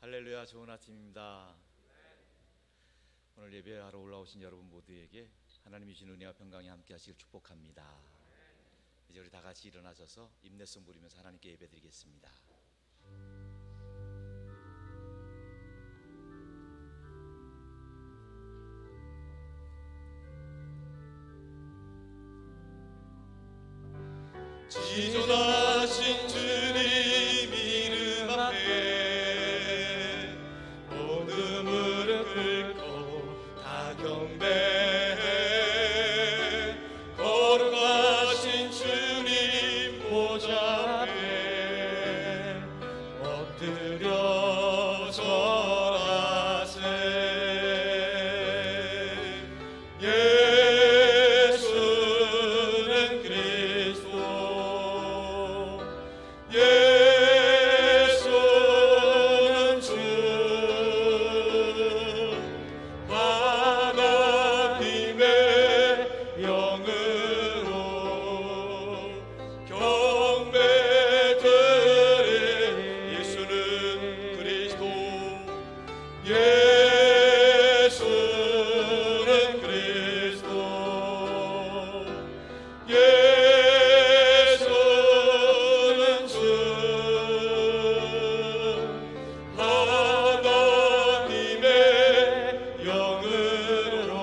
할렐루야, 좋은 아침입니다. 오늘 예배하러 올라오신 여러분 모두에게 하나님이 주신 은혜와 평강이 함께 하시길 축복합니다. 이제 우리 다 같이 일어나셔서 임내성 부리면서 하나님께 예배드리겠습니다. 지존하신 주님 이름 앞에 모든 무릎 꿇고 다 경배해. 거룩하신 주님 보좌 앞에 엎드려 절하세. 예수는 그리스도, 예수는 주, 하나님의 영으로 경배드리. 예수는 그리스도, 예수는 그리스도, 예수는 주, 하나님의 영으로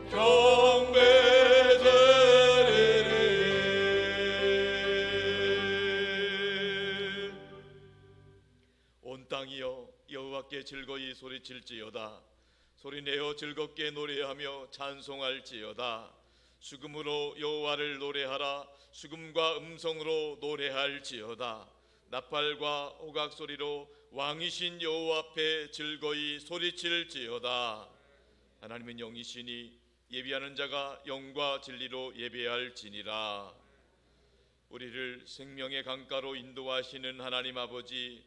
경배드리리. 온 땅이여 여호와께 즐거이 소리칠지어다. 소리내어 즐겁게 노래하며 찬송할지어다. 수금으로 여호와를 노래하라. 수금과 음성으로 노래할지어다. 나팔과 호각 소리로 왕이신 여호와 앞에 즐거이 소리칠지어다. 하나님은 영이시니 예비하는 자가 영과 진리로 예배할지니라. 우리를 생명의 강가로 인도하시는 하나님 아버지,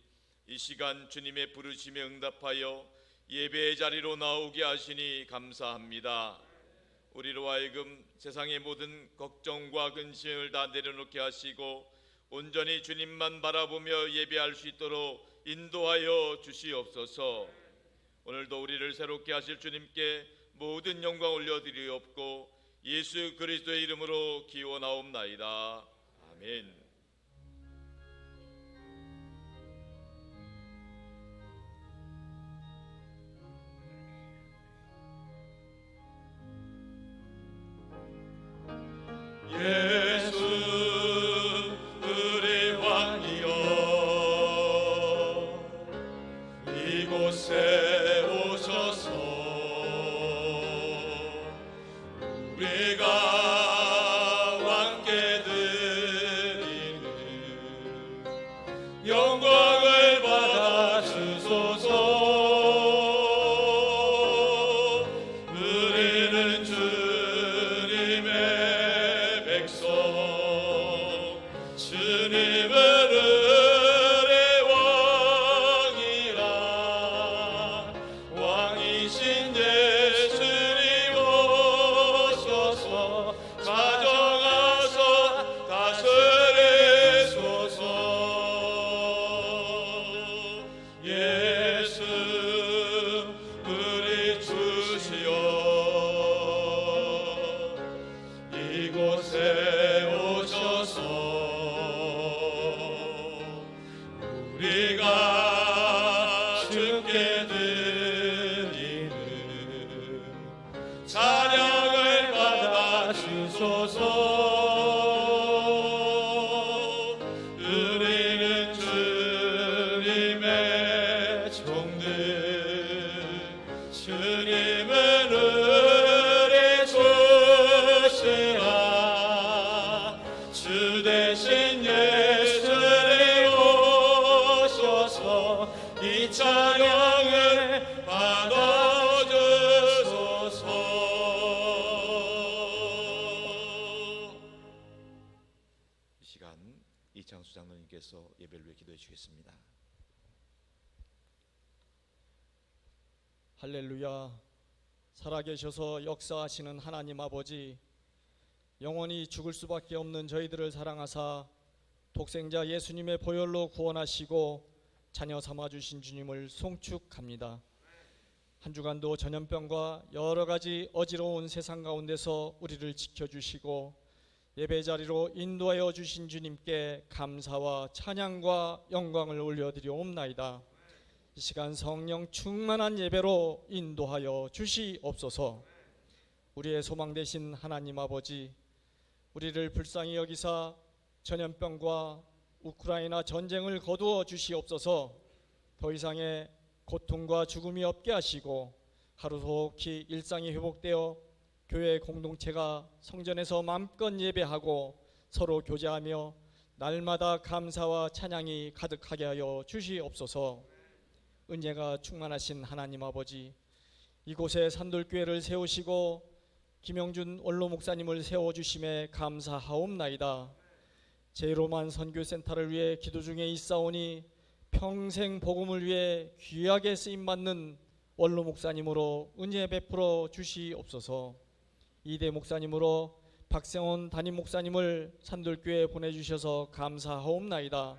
이 시간 주님의 부르심에 응답하여 예배의 자리로 나오게 하시니 감사합니다. 우리로 하여금 세상의 모든 걱정과 근심을 다 내려놓게 하시고 온전히 주님만 바라보며 예배할 수 있도록 인도하여 주시옵소서. 오늘도 우리를 새롭게 하실 주님께 모든 영광 올려드리옵고 예수 그리스도의 이름으로 기원하옵나이다. 아멘. 예수 우리 왕이여, 이곳에 오셔서 우리가 왕께 드리는 영광을 받아 주소서. 우리는 주님의 백성, 주님은 우리 왕이라. 왕이신 예수님 오셔서 가정하사 다스리소서. 예수 우리 주시여, 이곳에 오셔서 우리가 주께 드리는 찬양을 받아 주소서. 우리는 주님의 종들, 주님은 우리 주시라. 주 대신 예수님 오셔서 이 찬양을 받아주소서. 이 시간 이창수 장로님께서 예배를 위해 기도해 주겠습니다. 할렐루야. 살아계셔서 역사하시는 하나님 아버지, 영원히 죽을 수밖에 없는 저희들을 사랑하사 독생자 예수님의 보혈로 구원하시고 자녀 삼아 주신 주님을 송축합니다. 한 주간도 전염병과 여러 가지 어지러운 세상 가운데서 우리를 지켜주시고 예배 자리로 인도하여 주신 주님께 감사와 찬양과 영광을 올려드리옵나이다. 이 시간 성령 충만한 예배로 인도하여 주시옵소서. 우리의 소망 되신 하나님 아버지, 우리를 불쌍히 여기사 전염병과 우크라이나 전쟁을 거두어 주시옵소서. 더 이상의 고통과 죽음이 없게 하시고 하루속히 일상이 회복되어 교회 공동체가 성전에서 마음껏 예배하고 서로 교제하며 날마다 감사와 찬양이 가득하게 하여 주시옵소서. 은혜가 충만하신 하나님 아버지, 이곳에 산돌교회를 세우시고 김영준 원로 목사님을 세워주심에 감사하옵나이다. 제로만 선교센터를 위해 기도 중에 있사오니 평생 복음을 위해 귀하게 쓰임받는 원로 목사님으로 은혜 베풀어 주시옵소서. 이대 목사님으로 박세원 담임 목사님을 산돌교회에 보내주셔서 감사하옵나이다.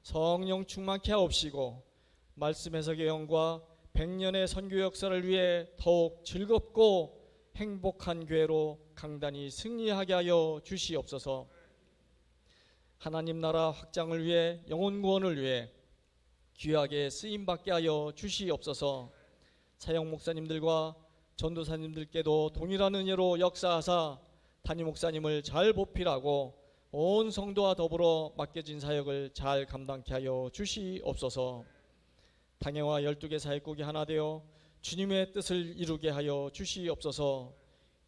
성령 충만케 하옵시고 말씀 해석의 영과 100년의 선교 역사를 위해 더욱 즐겁고 행복한 교회로 강단히 승리하게 하여 주시옵소서. 하나님 나라 확장을 위해 영혼 구원을 위해 귀하게 쓰임받게 하여 주시옵소서. 사역 목사님들과 전도사님들께도 동일한 은혜로 역사하사 담임 목사님을 잘 보필하고 온 성도와 더불어 맡겨진 사역을 잘 감당케 하여 주시옵소서. 당회와 12개 사역국이 하나 되어 주님의 뜻을 이루게 하여 주시옵소서.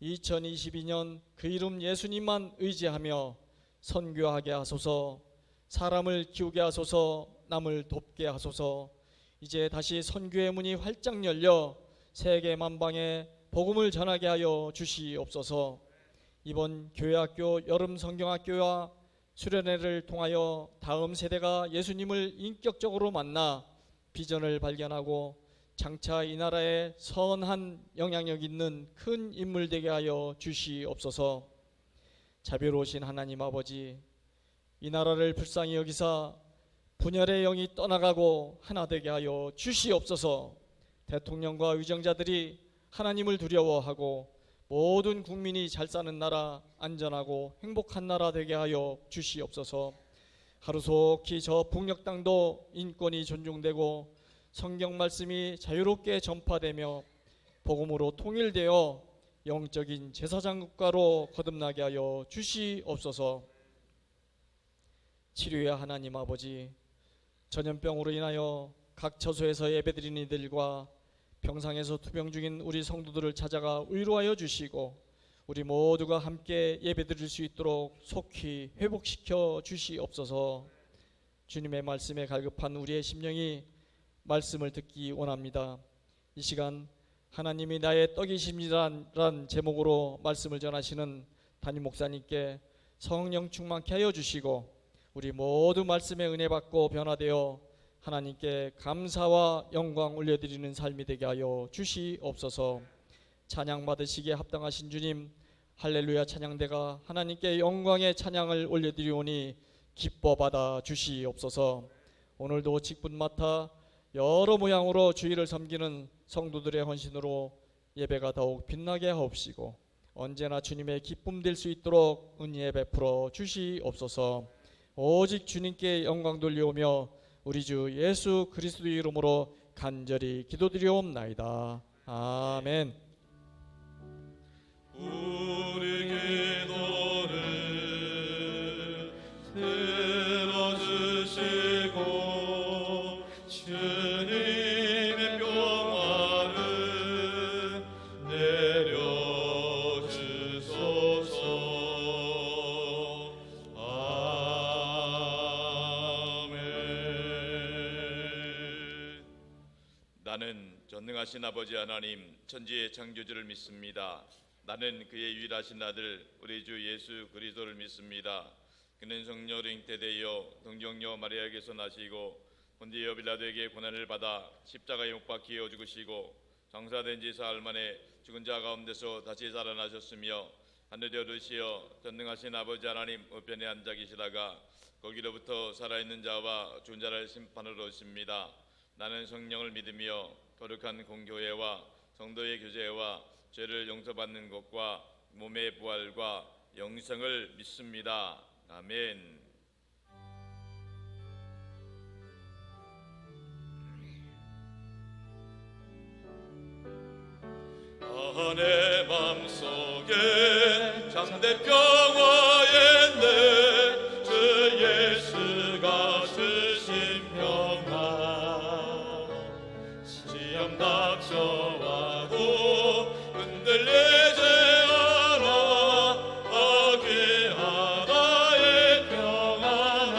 2022년 그 이름 예수님만 의지하며 선교하게 하소서. 사람을 키우게 하소서. 남을 돕게 하소서. 이제 다시 선교의 문이 활짝 열려 세계 만방에 복음을 전하게 하여 주시옵소서. 이번 교회학교 여름 성경학교와 수련회를 통하여 다음 세대가 예수님을 인격적으로 만나 비전을 발견하고 장차 이 나라에 선한 영향력 있는 큰 인물 되게 하여 주시옵소서. 자비로우신 하나님 아버지, 이 나라를 불쌍히 여기사 분열의 영이 떠나가고 하나 되게 하여 주시옵소서. 대통령과 위정자들이 하나님을 두려워하고 모든 국민이 잘 사는 나라, 안전하고 행복한 나라 되게 하여 주시옵소서. 하루속히 저 북녘 땅도 인권이 존중되고 성경 말씀이 자유롭게 전파되며 복음으로 통일되어 영적인 제사장 국가로 거듭나게 하여 주시옵소서. 치료의 하나님 아버지, 전염병으로 인하여 각 처소에서 예배드리는 이들과 병상에서 투병 중인 우리 성도들을 찾아가 위로하여 주시고 우리 모두가 함께 예배드릴 수 있도록 속히 회복시켜 주시옵소서. 주님의 말씀에 갈급한 우리의 심령이 말씀을 듣기 원합니다. 이 시간 하나님이 나의 떡이십니다라는 제목으로 말씀을 전하시는 담임 목사님께 성령 충만케 하여 주시고 우리 모두 말씀의 은혜 받고 변화되어 하나님께 감사와 영광 올려드리는 삶이 되게 하여 주시옵소서. 찬양 받으시기에 합당하신 주님, 할렐루야 찬양대가 하나님께 영광의 찬양을 올려드리오니 기뻐 받아 주시옵소서. 오늘도 직분 맡아 여러 모양으로 주의를 섬기는 성도들의 헌신으로 예배가 더욱 빛나게 하옵시고 언제나 주님의 기쁨 될 수 있도록 은혜 베풀어 주시옵소서. 오직 주님께 영광 돌리오며 우리 주 예수 그리스도 이름으로 간절히 기도드리옵나이다. 아멘. 우리 기도를 들어주시고 주님의 평화를 내려주소서. 아멘. 나는 전능하신 아버지 하나님 천지의 창조주를 믿습니다. 나는 그의 유일하신 아들 우리 주 예수 그리스도를 믿습니다. 그는 성령으로 잉태되어 동정녀 마리아에게서 나시고 본디오 빌라도에게 고난을 받아 십자가에 못 박혀 죽으시고 장사된 지 사흘 만에 죽은 자 가운데서 다시 살아나셨으며 하늘에 오르시어 전능하신 아버지 하나님 우편에 앉아 계시다가 거기로부터 살아있는 자와 죽은 자를 심판하러 오십니다. 나는 성령을 믿으며 거룩한 공교회와 성도의 교제와 죄를 용서받는 것과 몸의 부활과 영생을 믿습니다. 아멘. 내 맘속에 참된 평화에 있네 주 예수가 주신 평화 시험 닥쳐와도 흔들리지 않아 아기 하나의 평안아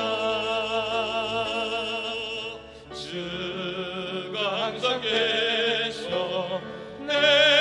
주가 항상 계셔 내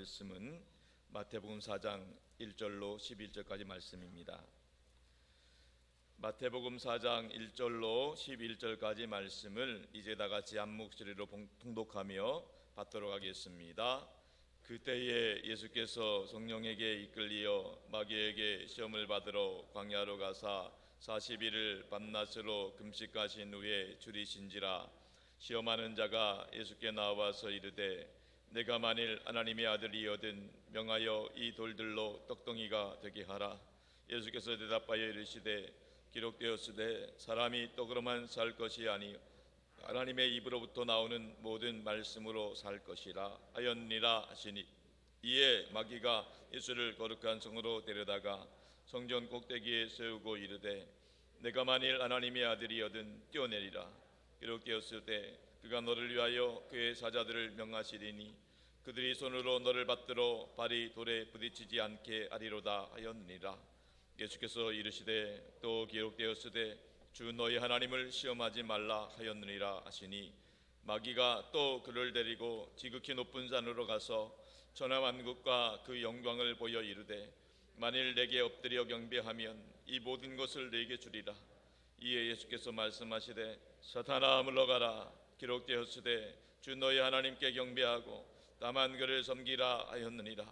말씀은 마태복음 4장 1절로 11절까지 말씀입니다. 마태복음 4장 1절로 11절까지 말씀을 이제 다 같이 한 목소리로 통독하며 받도록 하겠습니다. 그때에 예수께서 성령에게 이끌리어 마귀에게 시험을 받으러 광야로 가사 40일을 밤낮으로 금식하신 후에 줄이신지라. 시험하는 자가 예수께 나와서 이르되 내가 만일 하나님의 아들이거든 명하여 이 돌들로 떡덩이가 되게 하라. 예수께서 대답하여 이르시되 기록되었으되 사람이 떡으로만 살 것이 아니 하나님의 입으로부터 나오는 모든 말씀으로 살 것이라 하였니라 하시니 이에 마귀가 예수를 거룩한 성으로 데려다가 성전 꼭대기에 세우고 이르되 내가 만일 하나님의 아들이거든 뛰어내리라. 기록되었을 때 그가 너를 위하여 그의 사자들을 명하시리니 그들이 손으로 너를 받들어 발이 돌에 부딪히지 않게 하리로다 하였느니라. 예수께서 이르시되 또 기록되었으되 주 너희 하나님을 시험하지 말라 하였느니라 하시니 마귀가 또 그를 데리고 지극히 높은 산으로 가서 천하만국과 그 영광을 보여 이르되 만일 내게 엎드려 경배하면 이 모든 것을 내게 주리라. 이에 예수께서 말씀하시되 사탄아 물러가라. 기록되었으되 주 너희 하나님께 경배하고 다만 그를 섬기라 하였느니라.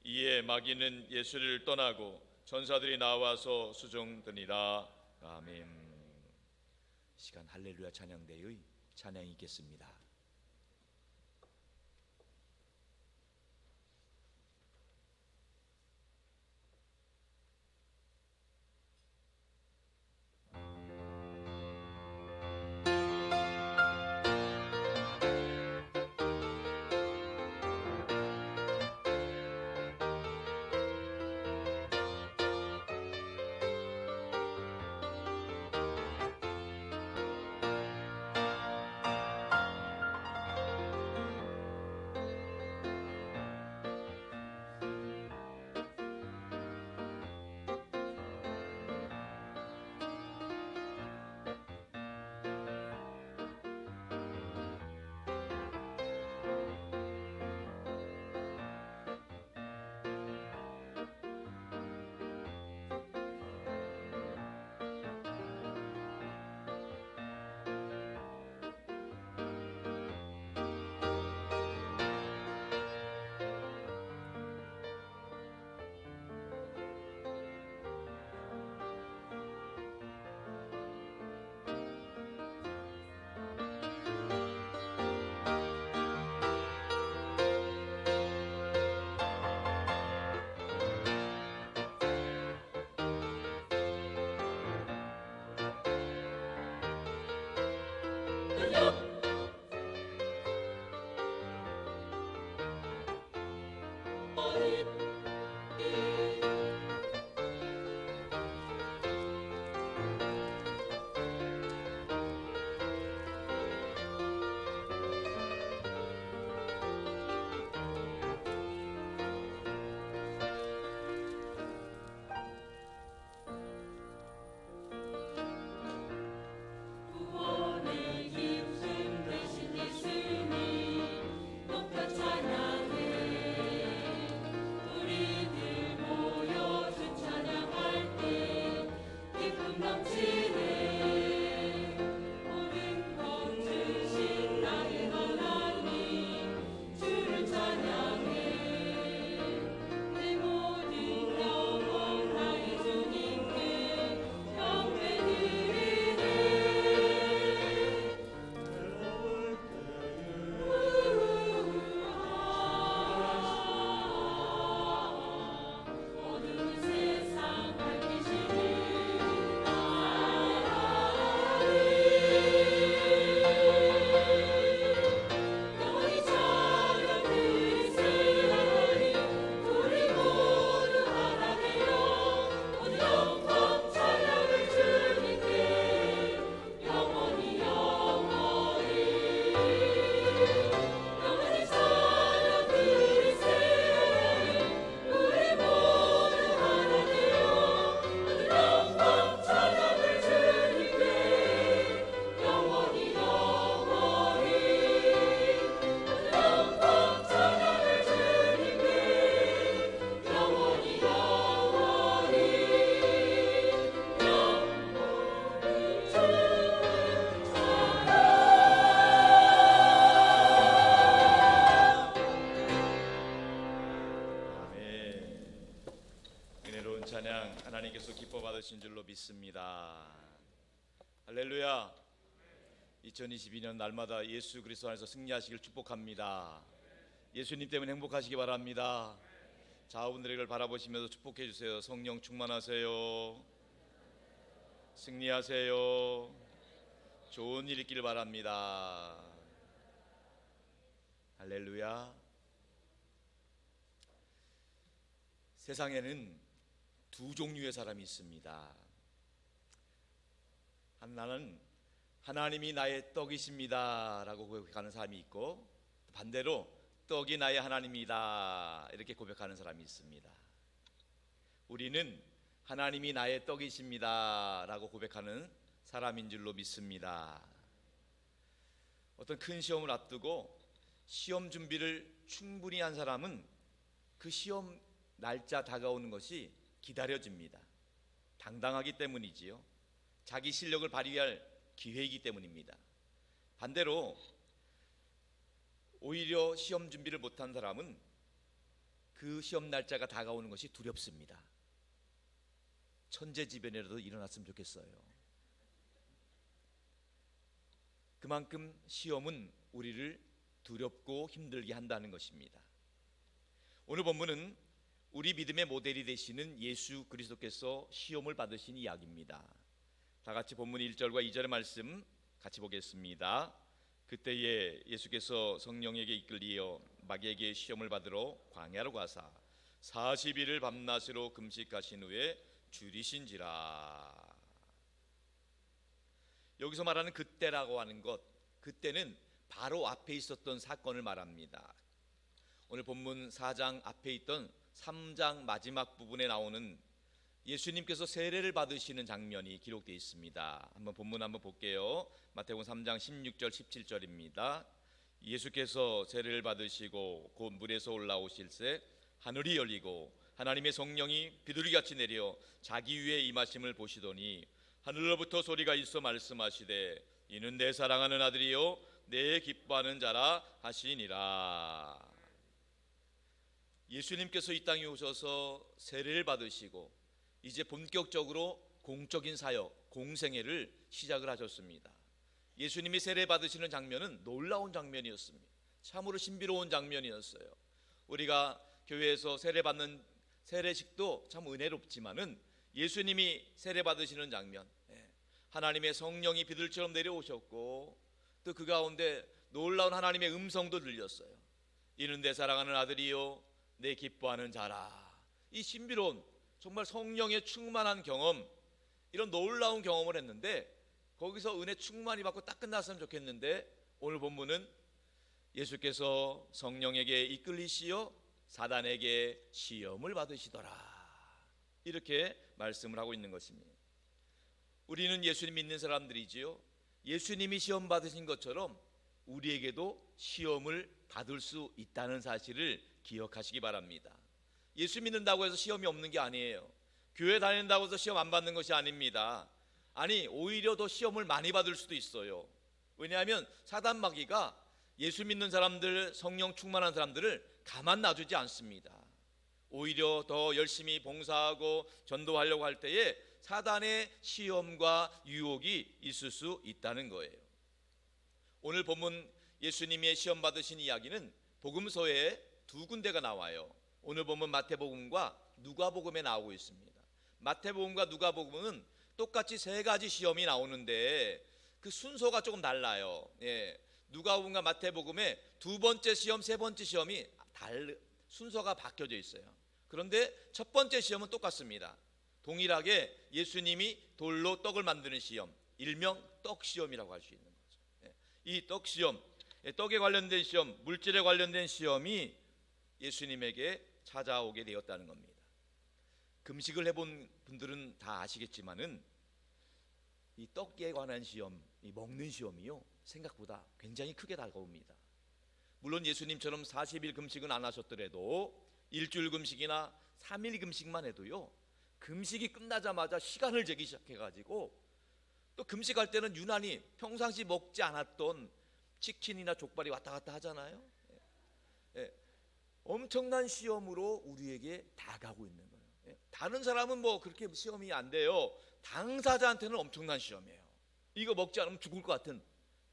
이에 마귀는 예수를 떠나고 천사들이 나와서 수종드니라. 아멘. 시간 할렐루야 찬양대의 찬양이 있겠습니다. 하나님께서 기뻐 받으신 줄로 믿습니다. 할렐루야. 2022년 날마다 예수 그리스도 안에서 승리하시길 축복합니다. 예수님 때문에 행복하시기 바랍니다. 자아분들에게 바라보시면서 축복해 주세요. 성령 충만하세요. 승리하세요. 좋은 일 있기를 바랍니다. 할렐루야. 세상에는 두 종류의 사람이 있습니다. 하나는 하나님이 나의 떡이십니다 라고 고백하는 사람이 있고, 반대로 떡이 나의 하나님이다 이렇게 고백하는 사람이 있습니다. 우리는 하나님이 나의 떡이십니다 라고 고백하는 사람인 줄로 믿습니다. 어떤 큰 시험을 앞두고 시험 준비를 충분히 한 사람은 그 시험 날짜 다가오는 것이 기다려집니다. 당당하기 때문이지요. 자기 실력을 발휘할 기회이기 때문입니다. 반대로 오히려 시험 준비를 못한 사람은 그 시험 날짜가 다가오는 것이 두렵습니다. 천재지변이라도 일어났으면 좋겠어요. 그만큼 시험은 우리를 두렵고 힘들게 한다는 것입니다. 오늘 본문은 우리 믿음의 모델이 되시는 예수 그리스도께서 시험을 받으신 이야기입니다. 다 같이 본문 1절과 2절의 말씀 같이 보겠습니다. 그때에 예수께서 성령에게 이끌리어 마귀에게 시험을 받으러 광야로 가사 40일을 밤낮으로 금식하신 후에 줄이신지라. 여기서 말하는 그때라고 하는 것, 그때는 바로 앞에 있었던 사건을 말합니다. 오늘 본문 4장 앞에 있던 3장 마지막 부분에 나오는 예수님께서 세례를 받으시는 장면이 기록되어 있습니다. 본문 한번 볼게요. 마태복음 3장 16절 17절입니다. 예수께서 세례를 받으시고 곧 물에서 올라오실새 하늘이 열리고 하나님의 성령이 비둘기같이 내려 자기 위에 임하심을 보시더니 하늘로부터 소리가 있어 말씀하시되 이는 내 사랑하는 아들이요 내 기뻐하는 자라 하시니라. 예수님께서 이 땅에 오셔서 세례를 받으시고 이제 본격적으로 공적인 사역, 공생애를 시작을 하셨습니다. 예수님이 세례 받으시는 장면은 놀라운 장면이었습니다. 참으로 신비로운 장면이었어요. 우리가 교회에서 세례 받는 세례식도 참 은혜롭지만은 예수님이 세례 받으시는 장면, 하나님의 성령이 비둘처럼 내려오셨고 또 그 가운데 놀라운 하나님의 음성도 들렸어요. 이는 내 사랑하는 아들이요 내 기뻐하는 자라. 이 신비로운 정말 성령의 충만한 경험, 이런 놀라운 경험을 했는데 거기서 은혜 충만히 받고 딱 끝났으면 좋겠는데 오늘 본문은 예수께서 성령에게 이끌리시어 사단에게 시험을 받으시더라, 이렇게 말씀을 하고 있는 것입니다. 우리는 예수님 믿는 사람들이지요. 예수님이 시험 받으신 것처럼 우리에게도 시험을 받을 수 있다는 사실을 기억하시기 바랍니다. 예수 믿는다고 해서 시험이 없는 게 아니에요. 교회 다닌다고 해서 시험 안 받는 것이 아닙니다. 아니, 오히려 더 시험을 많이 받을 수도 있어요. 왜냐하면 사단 마귀가 예수 믿는 사람들, 성령 충만한 사람들을 가만 놔두지 않습니다. 오히려 더 열심히 봉사하고 전도하려고 할 때에 사단의 시험과 유혹이 있을 수 있다는 거예요. 오늘 본문 예수님의 시험 받으신 이야기는 복음서에 두 군데가 나와요. 오늘 보면 마태복음과 누가복음에 나오고 있습니다. 마태복음과 누가복음은 똑같이 세 가지 시험이 나오는데 그 순서가 조금 달라요. 누가복음과 마태복음의 두 번째 시험, 세 번째 시험이 순서가 바뀌어져 있어요. 그런데 첫 번째 시험은 똑같습니다. 동일하게 예수님이 돌로 떡을 만드는 시험, 일명 떡시험이라고 할 수 있는 거죠. 이 떡시험, 떡에 관련된 시험, 물질에 관련된 시험이 예수님에게 찾아오게 되었다는 겁니다. 금식을 해본 분들은 다 아시겠지만은 이 떡에 관한 시험, 이 먹는 시험이요, 생각보다 굉장히 크게 다가옵니다. 물론 예수님처럼 40일 금식은 안 하셨더라도 일주일 금식이나 3일 금식만 해도요, 금식이 끝나자마자 시간을 재기 시작해가지고 또 금식할 때는 유난히 평상시 먹지 않았던 치킨이나 족발이 왔다 갔다 하잖아요. 엄청난 시험으로 우리에게 다가오고 있는 거예요. 다른 사람은 뭐 그렇게 시험이 안 돼요. 당사자한테는 엄청난 시험이에요. 이거 먹지 않으면 죽을 것 같은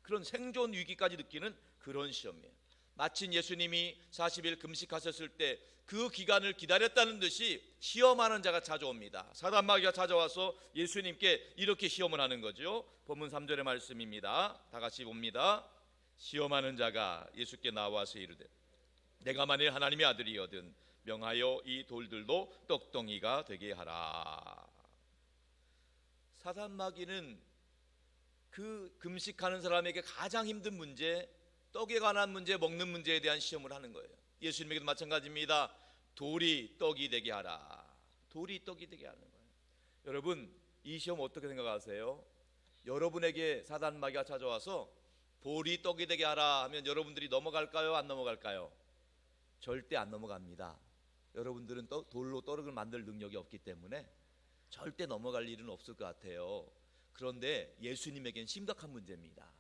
그런 생존 위기까지 느끼는 그런 시험이에요. 마침 예수님이 40일 금식하셨을 때 그 기간을 기다렸다는 듯이 시험하는 자가 찾아옵니다. 사단 마귀가 찾아와서 예수님께 이렇게 시험을 하는 거죠. 본문 3절의 말씀입니다. 다 같이 봅니다. 시험하는 자가 예수께 나와서 이르되 내가 만일 하나님의 아들이거든 명하여 이 돌들도 떡덩이가 되게 하라. 사단 마귀는 그 금식하는 사람에게 가장 힘든 문제, 떡에 관한 문제, 먹는 문제에 대한 시험을 하는 거예요. 예수님에게도 마찬가지입니다. 돌이 떡이 되게 하라. 돌이 떡이 되게 하는 거예요. 여러분, 이 시험 어떻게 생각하세요? 여러분에게 사단 마귀가 찾아와서 돌이 떡이 되게 하라 하면 여러분들이 넘어갈까요? 안 넘어갈까요? 절대 안 넘어갑니다. 여러분들은 돌로 떡을 만들 능력이 없기 때문에 절대 넘어갈 일은 없을 것 같아요. 그런데 예수님에겐 심각한 문제입니다.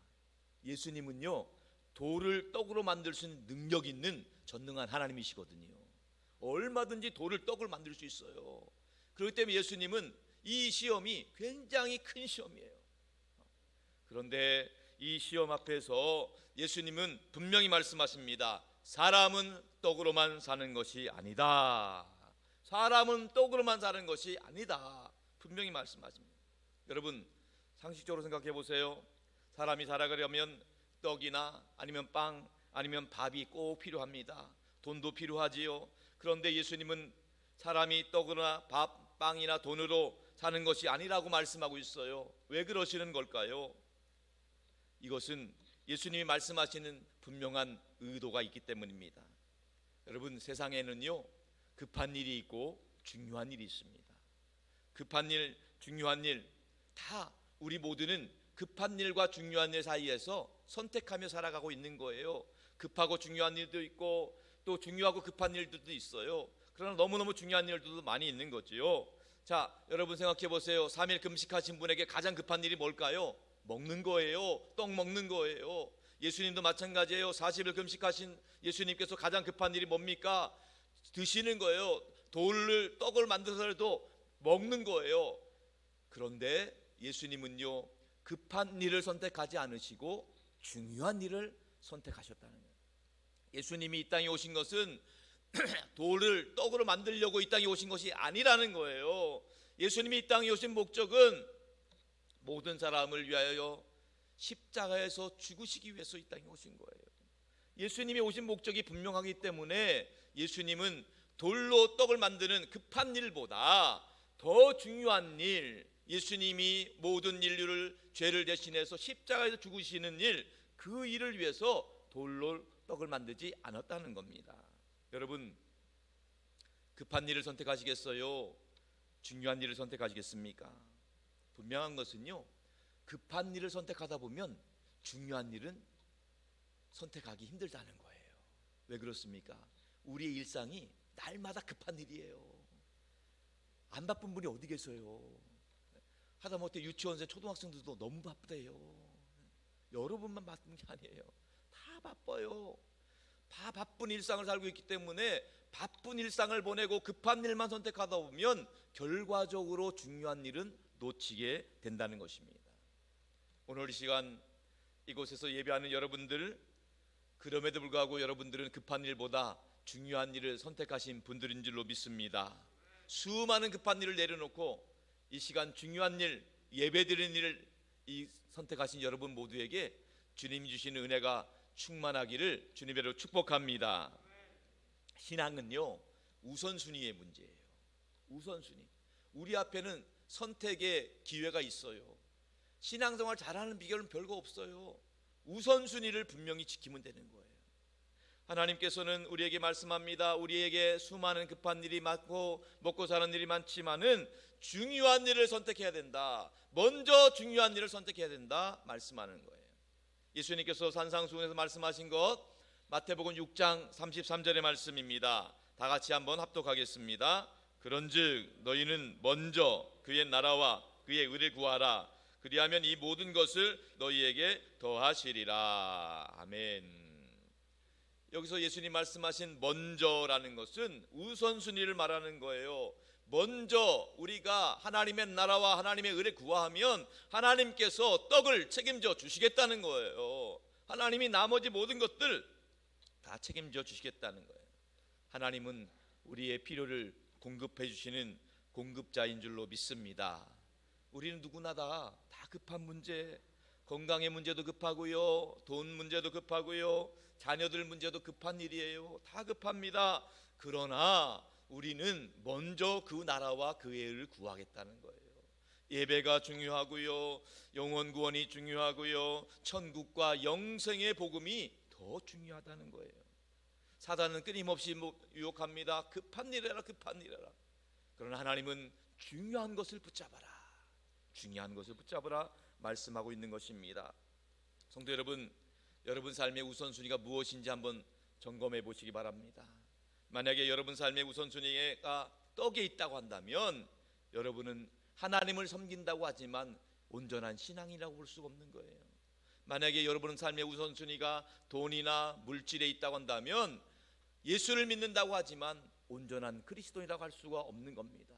예수님은요, 돌을 떡으로 만들 수 있는 능력 있는 전능한 하나님이시거든요. 얼마든지 돌을 떡을 만들 수 있어요. 그렇기 때문에 예수님은 이 시험이 굉장히 큰 시험이에요. 그런데 이 시험 앞에서 예수님은 분명히 말씀하십니다. 사람은 떡으로만 사는 것이 아니다. 사람은 떡으로만 사는 것이 아니다. 분명히 말씀하십니다. 여러분, 상식적으로 생각해 보세요. 사람이 살아가려면 떡이나 아니면 빵 아니면 밥이 꼭 필요합니다. 돈도 필요하지요. 그런데 예수님은 사람이 떡이나 밥, 빵이나 돈으로 사는 것이 아니라고 말씀하고 있어요. 왜 그러시는 걸까요? 이것은 예수님이 말씀하시는 분명한 의도가 있기 때문입니다. 여러분, 세상에는요 급한 일이 있고 중요한 일이 있습니다. 급한 일, 중요한 일, 다 우리 모두는 급한 일과 중요한 일 사이에서 선택하며 살아가고 있는 거예요. 급하고 중요한 일도 있고 또 중요하고 급한 일들도 있어요. 그러나 너무너무 중요한 일들도 많이 있는 거지요. 자, 여러분 생각해 보세요. 3일 금식하신 분에게 가장 급한 일이 뭘까요? 먹는 거예요. 떡 먹는 거예요. 예수님도 마찬가지예요. 40일 금식하신 예수님께서 가장 급한 일이 뭡니까? 드시는 거예요. 떡을 만들어서라도 먹는 거예요. 그런데 예수님은요 급한 일을 선택하지 않으시고 중요한 일을 선택하셨다는 거예요. 예수님이 이 땅에 오신 것은 돌을 떡으로 만들려고 이 땅에 오신 것이 아니라는 거예요. 예수님이 이 땅에 오신 목적은 모든 사람을 위하여 십자가에서 죽으시기 위해서 이 땅에 오신 거예요. 예수님이 오신 목적이 분명하기 때문에 예수님은 돌로 떡을 만드는 급한 일보다 더 중요한 일, 예수님이 모든 인류를 죄를 대신해서 십자가에서 죽으시는 일, 그 일을 위해서 돌로 떡을 만들지 않았다는 겁니다. 여러분, 급한 일을 선택하시겠어요? 중요한 일을 선택하시겠습니까? 분명한 것은요, 급한 일을 선택하다 보면 중요한 일은 선택하기 힘들다는 거예요. 왜 그렇습니까? 우리의 일상이 날마다 급한 일이에요. 안 바쁜 분이 어디 계세요? 하다못해 유치원생 초등학생들도 너무 바쁘대요. 여러분만 바쁜 게 아니에요. 다 바빠요. 다 바쁜 일상을 살고 있기 때문에 바쁜 일상을 보내고 급한 일만 선택하다 보면 결과적으로 중요한 일은 놓치게 된다는 것입니다. 오늘 이 시간 이곳에서 예배하는 여러분들, 그럼에도 불구하고 여러분들은 급한 일보다 중요한 일을 선택하신 분들인 줄로 믿습니다. 수많은 급한 일을 내려놓고 이 시간 중요한 일, 예배드리는 일을 선택하신 여러분 모두에게 주님 주시는 은혜가 충만하기를 주님으로 축복합니다. 신앙은요 우선순위의 문제예요. 우선순위. 우리 앞에는 선택의 기회가 있어요. 신앙생활 잘하는 비결은 별거 없어요. 우선순위를 분명히 지키면 되는 거예요. 하나님께서는 우리에게 말씀합니다. 우리에게 수많은 급한 일이 많고 먹고 사는 일이 많지만은 중요한 일을 선택해야 된다. 먼저 중요한 일을 선택해야 된다 말씀하는 거예요. 예수님께서 산상수훈에서 말씀하신 것 마태복음 6장 33절의 말씀입니다. 다 같이 한번 합독하겠습니다. 그런즉 너희는 먼저 그의 나라와 그의 의를 구하라. 그리하면 이 모든 것을 너희에게 더하시리라. 아멘. 여기서 예수님 말씀하신 먼저라는 것은 우선순위를 말하는 거예요. 먼저 우리가 하나님의 나라와 하나님의 의를 구하면 하나님께서 떡을 책임져 주시겠다는 거예요. 하나님이 나머지 모든 것들 다 책임져 주시겠다는 거예요. 하나님은 우리의 필요를 공급해 주시는 공급자인 줄로 믿습니다. 우리는 누구나 다 급한 문제, 건강의 문제도 급하고요, 돈 문제도 급하고요, 자녀들 문제도 급한 일이에요. 다 급합니다. 그러나 우리는 먼저 그 나라와 그의 의를 구하겠다는 거예요. 예배가 중요하고요, 영혼 구원이 중요하고요, 천국과 영생의 복음이 더 중요하다는 거예요. 사단은 끊임없이 유혹합니다. 급한 일이라 급한 일이라. 그러나 하나님은 중요한 것을 붙잡아라, 중요한 것을 붙잡으라 말씀하고 있는 것입니다. 성도 여러분, 여러분 삶의 우선순위가 무엇인지 한번 점검해 보시기 바랍니다. 만약에 여러분 삶의 우선순위가 떡에 있다고 한다면 여러분은 하나님을 섬긴다고 하지만 온전한 신앙이라고 볼 수가 없는 거예요. 만약에 여러분은 삶의 우선순위가 돈이나 물질에 있다고 한다면 예수를 믿는다고 하지만 온전한 그리스도인이라고 할 수가 없는 겁니다.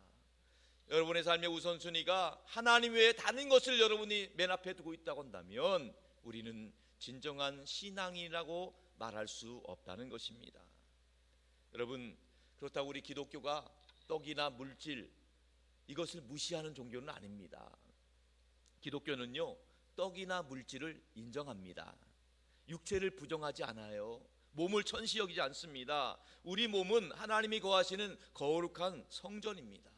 여러분의 삶의 우선순위가 하나님 외에 다른 것을 여러분이 맨 앞에 두고 있다고 한다면 우리는 진정한 신앙이라고 말할 수 없다는 것입니다. 여러분, 그렇다고 우리 기독교가 떡이나 물질 이것을 무시하는 종교는 아닙니다. 기독교는요, 떡이나 물질을 인정합니다. 육체를 부정하지 않아요. 몸을 천시 여기지 않습니다. 우리 몸은 하나님이 거하시는 거룩한 성전입니다.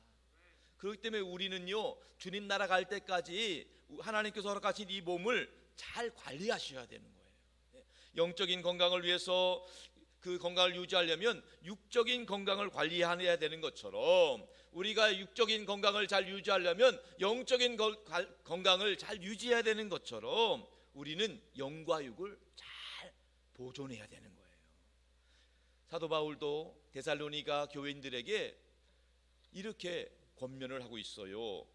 그렇기 때문에 우리는요, 주님 나라 갈 때까지 하나님께서 허락하신 이 몸을 잘 관리하셔야 되는 거예요. 영적인 건강을 위해서 그 건강을 유지하려면 육적인 건강을 관리해야 되는 것처럼 우리가 육적인 건강을 잘 유지하려면 영적인 건강을 잘 유지해야 되는 것처럼 우리는 영과 육을 잘 보존해야 되는 거예요. 사도 바울도 데살로니가 교인들에게 이렇게 권면을 하고 있어요.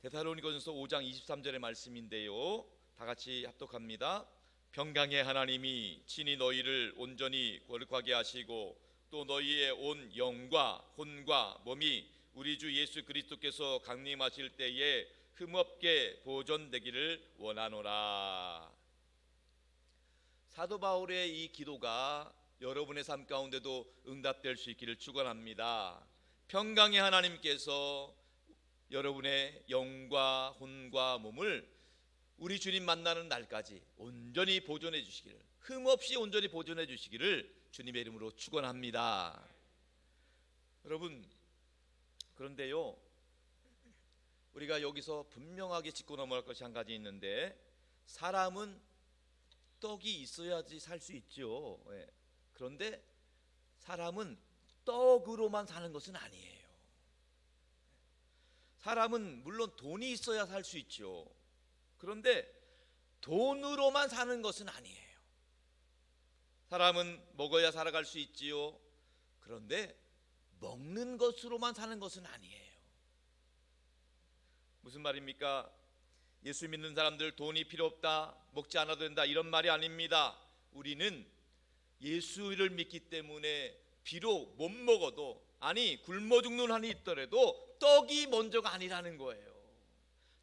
데살로니가전서 5장 23절의 말씀인데요, 다 같이 합독합니다. 평강의 하나님이 친히 너희를 온전히 거룩하게 하시고 또 너희의 온 영과 혼과 몸이 우리 주 예수 그리스도께서 강림하실 때에 흠없게 보존되기를 원하노라. 사도 바울의 이 기도가 여러분의 삶 가운데도 응답될 수 있기를 축원합니다. 평강의 하나님께서 여러분의 영과 혼과 몸을 우리 주님 만나는 날까지 온전히 보존해 주시기를, 흠없이 온전히 보존해 주시기를 주님의 이름으로 축원합니다. 여러분, 그런데요, 우리가 여기서 분명하게 짚고 넘어갈 것이 한 가지 있는데, 사람은 떡이 있어야지 살 수 있죠. 그런데 사람은 떡으로만 사는 것은 아니에요. 사람은 물론 돈이 있어야 살 수 있죠. 그런데 돈으로만 사는 것은 아니에요. 사람은 먹어야 살아갈 수 있지요. 그런데 먹는 것으로만 사는 것은 아니에요. 무슨 말입니까? 예수 믿는 사람들 돈이 필요 없다, 먹지 않아도 된다, 이런 말이 아닙니다. 우리는 예수를 믿기 때문에 비록 못 먹어도, 아니 굶어 죽는 한이 있더라도 떡이 먼저가 아니라는 거예요.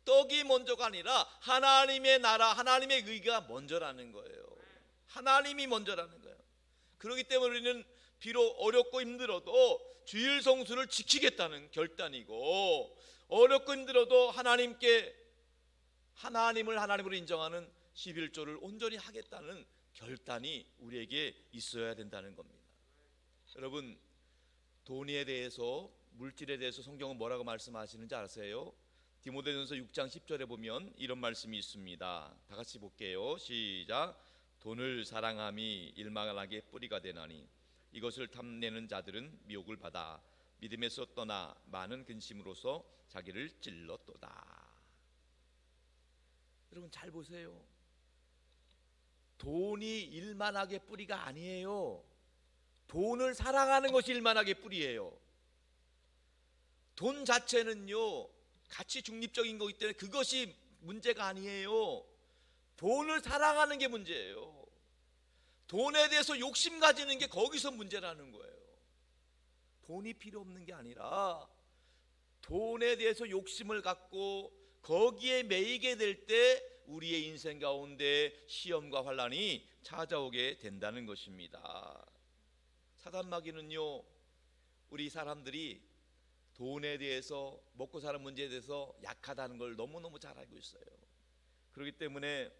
떡이 먼저가 아니라 하나님의 나라, 하나님의 의가 먼저라는 거예요. 하나님이 먼저라는 거예요. 그렇기 때문에 우리는 비록 어렵고 힘들어도 주일 성수를 지키겠다는 결단이고, 어렵고 힘들어도 하나님을 하나님으로 인정하는 11조를 온전히 하겠다는 결단이 우리에게 있어야 된다는 겁니다. 여러분, 돈에 대해서, 물질에 대해서 성경은 뭐라고 말씀하시는지 아세요? 디모데전서 6장 10절에 보면 이런 말씀이 있습니다. 다 같이 볼게요. 시작. 돈을 사랑함이 일만하게 뿌리가 되나니 이것을 탐내는 자들은 미혹을 받아 믿음에서 떠나 많은 근심으로서 자기를 찔렀도다. 여러분 잘 보세요. 돈이 일만하게 뿌리가 아니에요. 돈을 사랑하는 것이 일만하게 뿌리예요. 돈 자체는요, 가치 중립적인 거기 때문에 그것이 문제가 아니에요. 돈을 사랑하는 게 문제예요. 돈에 대해서 욕심 가지는 게 거기서 문제라는 거예요. 돈이 필요 없는 게 아니라 돈에 대해서 욕심을 갖고 거기에 매이게 될 때 우리의 인생 가운데 시험과 환난이 찾아오게 된다는 것입니다. 사단마귀는요, 우리 사람들이 돈에 대해서, 먹고 사는 문제에 대해서 약하다는 걸 너무너무 잘 알고 있어요. 그렇기 때문에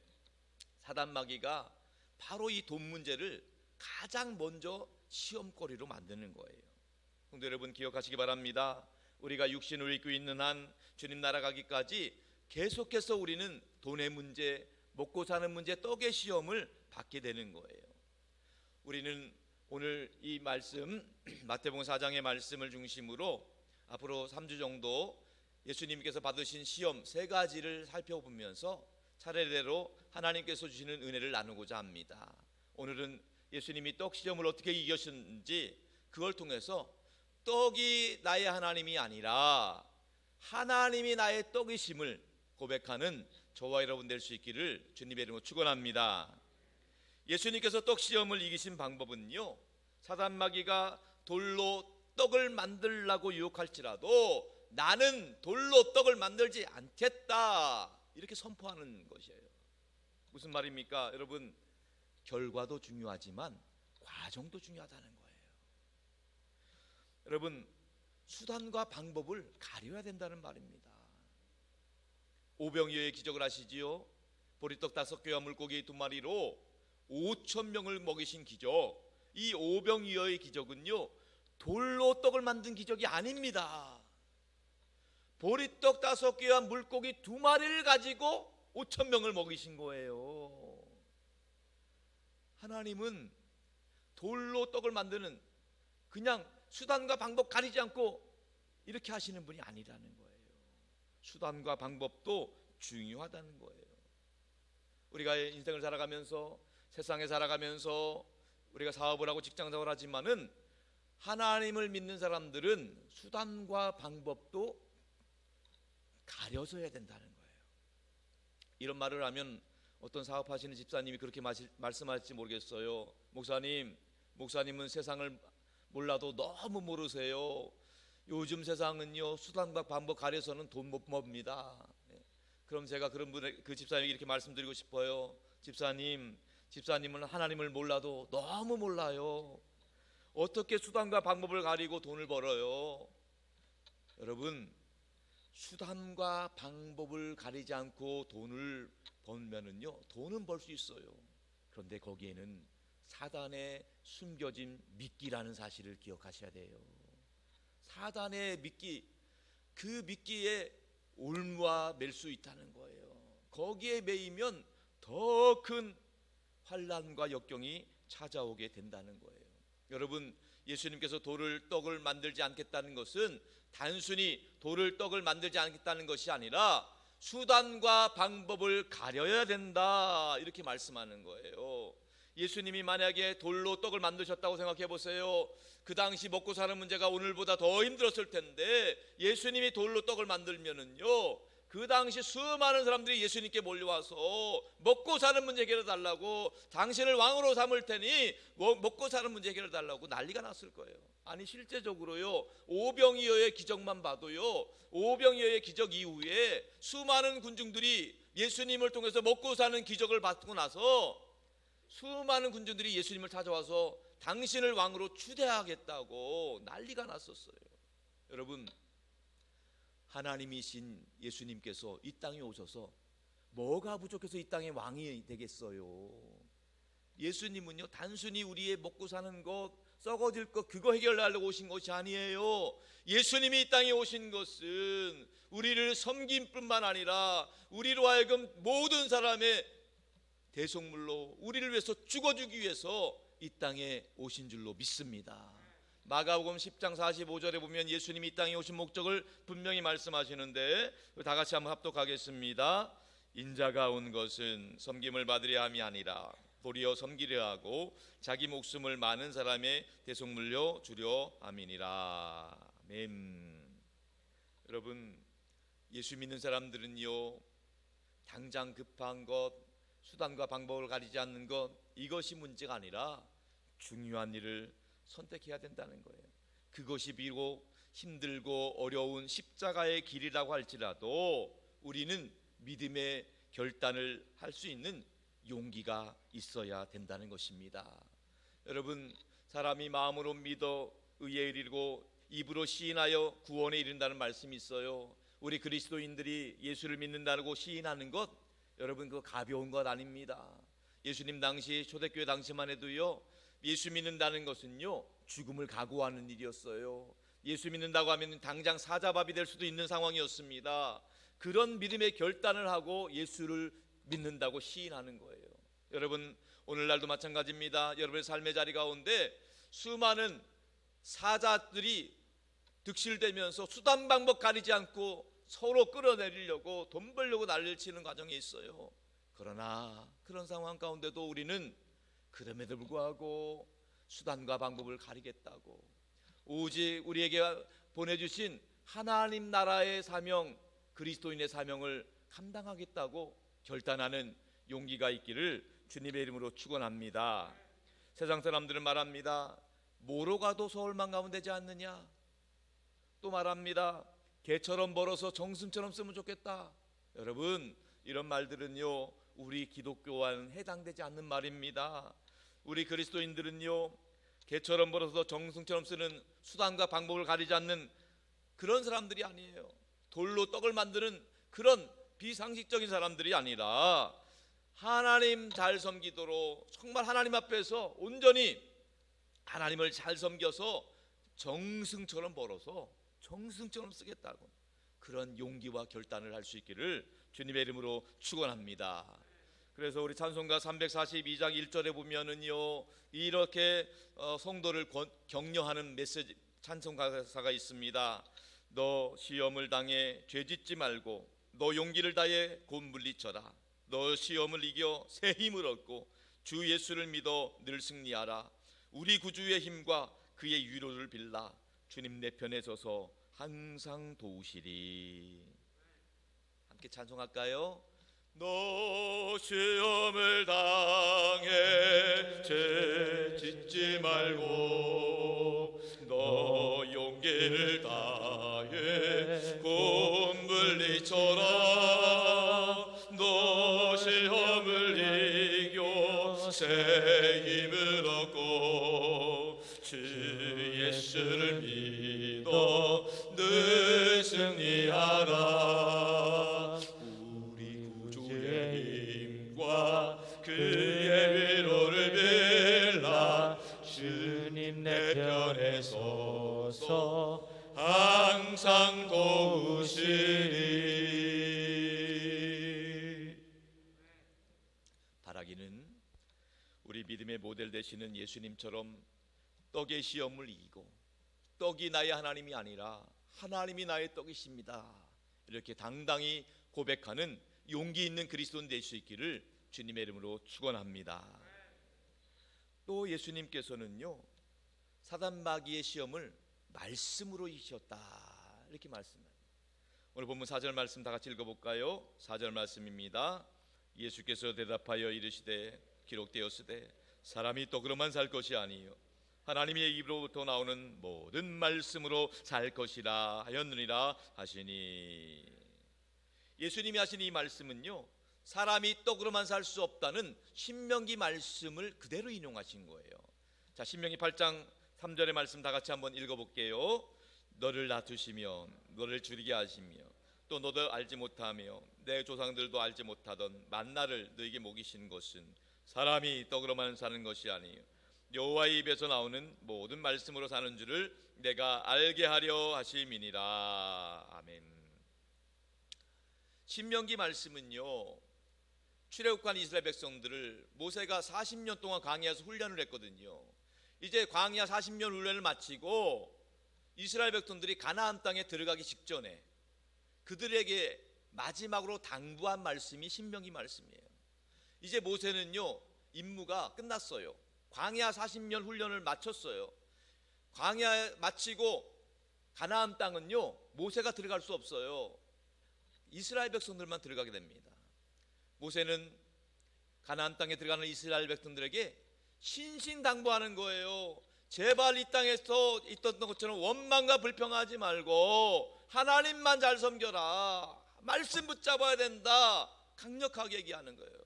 사단마귀가 바로 이 돈 문제를 가장 먼저 시험거리로 만드는 거예요. 성도 여러분 기억하시기 바랍니다. 우리가 육신을 입고 있는 한 주님 나라 가기까지 계속해서 우리는 돈의 문제, 먹고 사는 문제, 떡의 시험을 받게 되는 거예요. 우리는 오늘 이 말씀, 마태복음 4장의 말씀을 중심으로 앞으로 3주 정도 예수님께서 받으신 시험 3가지를 살펴보면서 차례대로 하나님께서 주시는 은혜를 나누고자 합니다. 오늘은 예수님이 떡 시험을 어떻게 이기셨는지, 그걸 통해서 떡이 나의 하나님이 아니라 하나님이 나의 떡이심을 고백하는 저와 여러분 될 수 있기를 주님의 이름으로 축원합니다. 예수님께서 떡 시험을 이기신 방법은요, 사단마귀가 돌로 떡을 만들라고 유혹할지라도 나는 돌로 떡을 만들지 않겠다, 이렇게 선포하는 것이에요. 무슨 말입니까? 여러분, 결과도 중요하지만 과정도 중요하다는 거예요. 여러분, 수단과 방법을 가려야 된다는 말입니다. 오병이어의 기적을 아시지요? 보리떡 5개와 물고기 2마리로 5,000명을 먹이신 기적. 이 오병이어의 기적은요, 돌로 떡을 만든 기적이 아닙니다. 보리떡 5개와 물고기 2마리를 가지고 5,000명을 먹이신 거예요. 하나님은 돌로 떡을 만드는, 그냥 수단과 방법 가리지 않고 이렇게 하시는 분이 아니라는 거예요. 수단과 방법도 중요하다는 거예요. 우리가 인생을 살아가면서, 세상에 살아가면서 우리가 사업을 하고 직장생활을 하지만은 하나님을 믿는 사람들은 수단과 방법도 가려서 해야 된다는 거예요. 이런 말을 하면 어떤 사업하시는 집사님이 그렇게 말씀하실지 모르겠어요. 목사님은 세상을 몰라도 너무 모르세요. 요즘 세상은요, 수단과 방법 가려서는 돈 못 법니다. 그럼 제가 그 집사님에게 이렇게 말씀드리고 싶어요. 집사님은 하나님을 몰라도 너무 몰라요. 어떻게 수단과 방법을 가리고 돈을 벌어요? 여러분, 수단과 방법을 가리지 않고 돈을 벌면은요, 돈은 벌 수 있어요. 그런데 거기에는 사단의 숨겨진 미끼라는 사실을 기억하셔야 돼요. 사단의 미끼, 그 미끼에 올무와 맬 수 있다는 거예요. 거기에 매이면 더 큰 환난과 역경이 찾아오게 된다는 거예요. 여러분, 예수님께서 돌을 떡을 만들지 않겠다는 것은 단순히 돌을 떡을 만들지 않겠다는 것이 아니라 수단과 방법을 가려야 된다, 이렇게 말씀하는 거예요. 예수님이 만약에 돌로 떡을 만드셨다고 생각해 보세요. 그 당시 먹고 사는 문제가 오늘보다 더 힘들었을 텐데, 예수님이 돌로 떡을 만들면은요, 그 당시 수많은 사람들이 예수님께 몰려와서 먹고 사는 문제 해결해 달라고, 당신을 왕으로 삼을 테니 먹고 사는 문제 해결해 달라고 난리가 났을 거예요. 아니, 실제적으로요, 오병이어의 기적만 봐도요, 오병이어의 기적 이후에 수많은 군중들이 예수님을 통해서 먹고 사는 기적을 받고 나서 수많은 군중들이 예수님을 찾아와서 당신을 왕으로 추대하겠다고 난리가 났었어요. 여러분, 하나님이신 예수님께서 이 땅에 오셔서 뭐가 부족해서 이 땅의 왕이 되겠어요? 예수님은요, 단순히 우리의 먹고 사는 것, 썩어질 것, 그거 해결하려고 오신 것이 아니에요. 예수님이 이 땅에 오신 것은 우리를 섬길 뿐만 아니라 우리로 하여금 모든 사람의 대속물로 우리를 위해서 죽어주기 위해서 이 땅에 오신 줄로 믿습니다. 마가복음 10장 45절에 보면 예수님이 이 땅에 오신 목적을 분명히 말씀하시는데, 다 같이 한번 합독하겠습니다. 인자가 온 것은 섬김을 받으려 함이 아니라 도리어 섬기려 하고 자기 목숨을 많은 사람의 대속물로 주려 함이니라. 아멘. 여러분, 예수 믿는 사람들은요, 당장 급한 것, 수단과 방법을 가리지 않는 것, 이것이 문제가 아니라 중요한 일을 선택해야 된다는 거예요. 그것이 비록 힘들고 어려운 십자가의 길이라고 할지라도 우리는 믿음의 결단을 할 수 있는 용기가 있어야 된다는 것입니다. 여러분, 사람이 마음으로 믿어 의에 이르고 입으로 시인하여 구원에 이른다는 말씀이 있어요. 우리 그리스도인들이 예수를 믿는다고 시인하는 것, 여러분, 그거 가벼운 것 아닙니다. 예수님 당시, 초대교회 당시만 해도요, 예수 믿는다는 것은요, 죽음을 각오하는 일이었어요. 예수 믿는다고 하면 당장 사자밥이 될 수도 있는 상황이었습니다. 그런 믿음의 결단을 하고 예수를 믿는다고 시인하는 거예요. 여러분, 오늘날도 마찬가지입니다. 여러분의 삶의 자리 가운데 수많은 사자들이 득실되면서 수단 방법 가리지 않고 서로 끌어내리려고 돈 벌려고 난리를 치는 과정에 있어요. 그러나 그런 상황 가운데도 우리는 그럼에도 불구하고 수단과 방법을 가리겠다고, 오직 우리에게 보내주신 하나님 나라의 사명, 그리스도인의 사명을 감당하겠다고 결단하는 용기가 있기를 주님의 이름으로 축원합니다. 세상 사람들은 말합니다. 뭐로 가도 서울만 가면 되지 않느냐? 또 말합니다. 개처럼 벌어서 정승처럼 쓰면 좋겠다. 여러분, 이런 말들은요, 우리 기독교와는 해당되지 않는 말입니다. 우리 그리스도인들은요, 개처럼 벌어서 정승처럼 쓰는 수단과 방법을 가리지 않는 그런 사람들이 아니에요. 돌로 떡을 만드는 그런 비상식적인 사람들이 아니라 하나님 잘 섬기도록 정말 하나님 앞에서 온전히 하나님을 잘 섬겨서 정승처럼 벌어서 정승처럼 쓰겠다고, 그런 용기와 결단을 할 수 있기를 주님의 이름으로 축원합니다. 그래서 우리 찬송가 342장 1절에 보면은요, 이렇게 성도를 격려하는 메시지 찬송 가사가 있습니다. 너 시험을 당해 죄짓지 말고 너 용기를 다해 곧 물리쳐라. 너 시험을 이겨 새 힘을 얻고 주 예수를 믿어 늘 승리하라. 우리 구주의 힘과 그의 위로를 빌라. 주님 내 편에 서서 항상 도우시리. 함께 찬송할까요? 너 시험을 당해 죄짓지 말고 너 용기를 다해 곧 물리쳐라. 너 시험을 이겨 새 힘을 얻고 주 예수를 믿어 늘 승리하라. 우리 구주의 힘과 그의 위로를 빌라. 주님 내 편에 서서 항상 도우시리. 바라기는 우리 믿음의 모델 되시는 예수님처럼 떡의 시험을 이기고 떡이 나의 하나님이 아니라 하나님이 나의 떡이십니다, 이렇게 당당히 고백하는 용기 있는 그리스도인 될 수 있기를 주님의 이름으로 축원합니다. 또 예수님께서는요, 사단 마귀의 시험을 말씀으로 이기셨다, 이렇게 말씀합니다. 오늘 본문 4절 말씀 다 같이 읽어볼까요? 4절 말씀입니다. 예수께서 대답하여 이르시되 기록되었으되 사람이 떡으로만 살 것이 아니요 하나님의 입으로부터 나오는 모든 말씀으로 살 것이라 하였느니라 하시니, 예수님이 하신 이 말씀은요, 사람이 떡으로만 살 수 없다는 신명기 말씀을 그대로 인용하신 거예요. 자, 신명기 8장 3절의 말씀 다 같이 한번 읽어볼게요. 너를 낳으시며 너를 줄이게 하시며 또 너도 알지 못하며 내 조상들도 알지 못하던 만나를 너에게 먹이신 것은 사람이 떡으로만 사는 것이 아니요 여호와의 입에서 나오는 모든 말씀으로 사는 줄을 내가 알게 하려 하심이니라. 아멘. 신명기 말씀은요, 출애굽한 이스라엘 백성들을 모세가 40년 동안 광야에서 훈련을 했거든요. 이제 광야 40년 훈련을 마치고 이스라엘 백성들이 가나안 땅에 들어가기 직전에 그들에게 마지막으로 당부한 말씀이 신명기 말씀이에요. 이제 모세는요, 임무가 끝났어요. 광야 40년 훈련을 마쳤어요. 광야 마치고 가나안 땅은요, 모세가 들어갈 수 없어요. 이스라엘 백성들만 들어가게 됩니다. 모세는 가나안 땅에 들어가는 이스라엘 백성들에게 신신당부하는 거예요. 제발 이 땅에서 있던 것처럼 원망과 불평하지 말고 하나님만 잘 섬겨라. 말씀 붙잡아야 된다. 강력하게 얘기하는 거예요.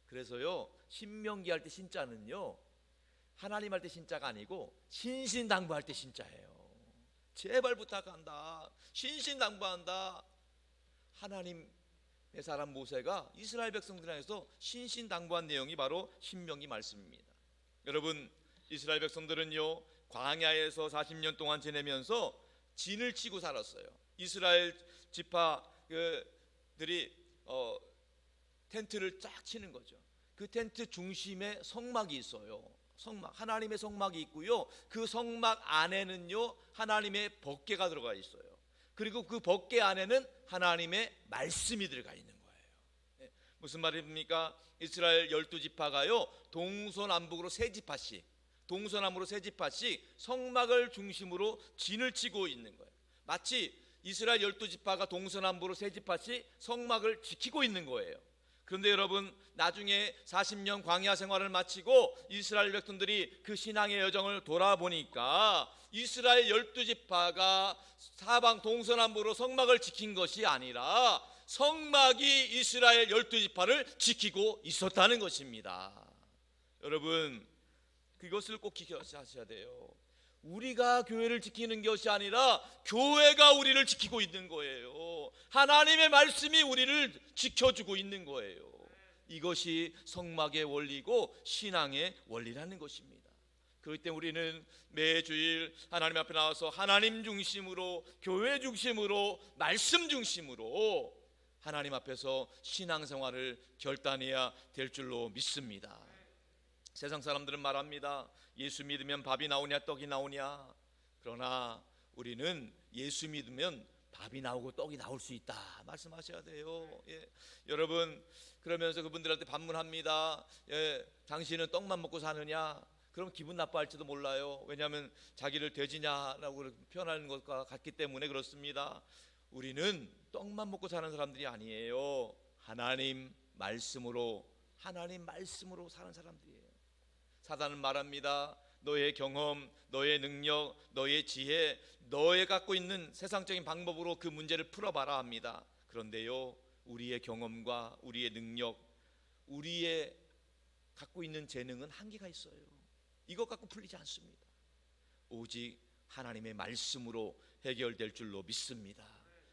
그래서요, 신명기 할 때 신자는요, 하나님 할 때 신자가 아니고 신신당부할 때 신자예요. 제발 부탁한다. 신신당부한다. 하나님의 사람 모세가 이스라엘 백성들 향해서 신신당부한 내용이 바로 신명기 말씀입니다. 여러분, 이스라엘 백성들은요, 광야에서 40년 동안 지내면서 진을 치고 살았어요. 이스라엘 지파들이 텐트를 쫙 치는 거죠. 그 텐트 중심에 성막이 있어요. 성막, 하나님의 성막이 있고요, 그 성막 안에는요 하나님의 법궤가 들어가 있어요. 그리고 그 법궤 안에는 하나님의 말씀이 들어가 있는 거예요. 무슨 말입니까? 이스라엘 12지파가요 동서남북으로 3지파씩, 동서남으로 3지파씩 성막을 중심으로 진을 치고 있는 거예요. 마치 이스라엘 12지파가 동서남북으로 3지파씩 성막을 지키고 있는 거예요. 그런데 여러분, 나중에 40년 광야 생활을 마치고 이스라엘 백성들이 그 신앙의 여정을 돌아보니까 이스라엘 12지파가 사방 동서남북으로 성막을 지킨 것이 아니라 성막이 이스라엘 12지파를 지키고 있었다는 것입니다. 여러분, 그것을 꼭 기억하셔야 돼요. 우리가 교회를 지키는 것이 아니라 교회가 우리를 지키고 있는 거예요. 하나님의 말씀이 우리를 지켜주고 있는 거예요. 이것이 성막의 원리고 신앙의 원리라는 것입니다. 그렇기 때문에 우리는 매주일 하나님 앞에 나와서 하나님 중심으로, 교회 중심으로, 말씀 중심으로 하나님 앞에서 신앙생활을 결단해야 될 줄로 믿습니다. 세상 사람들은 말합니다. 예수 믿으면 밥이 나오냐 떡이 나오냐. 그러나 우리는 예수 믿으면 밥이 나오고 떡이 나올 수 있다 말씀하셔야 돼요. 예. 여러분, 그러면서 그분들한테 반문합니다. 예, 당신은 떡만 먹고 사느냐? 그럼 기분 나빠할지도 몰라요. 왜냐하면 자기를 돼지냐라고 표현하는 것과 같기 때문에 그렇습니다. 우리는 떡만 먹고 사는 사람들이 아니에요. 하나님 말씀으로 사는 사람들이에요. 사단은 말합니다. 너의 경험, 너의 능력, 너의 지혜, 너의 갖고 있는 세상적인 방법으로 그 문제를 풀어봐라 합니다. 그런데요, 우리의 경험과 우리의 능력, 우리의 갖고 있는 재능은 한계가 있어요. 이것 갖고 풀리지 않습니다. 오직 하나님의 말씀으로 해결될 줄로 믿습니다.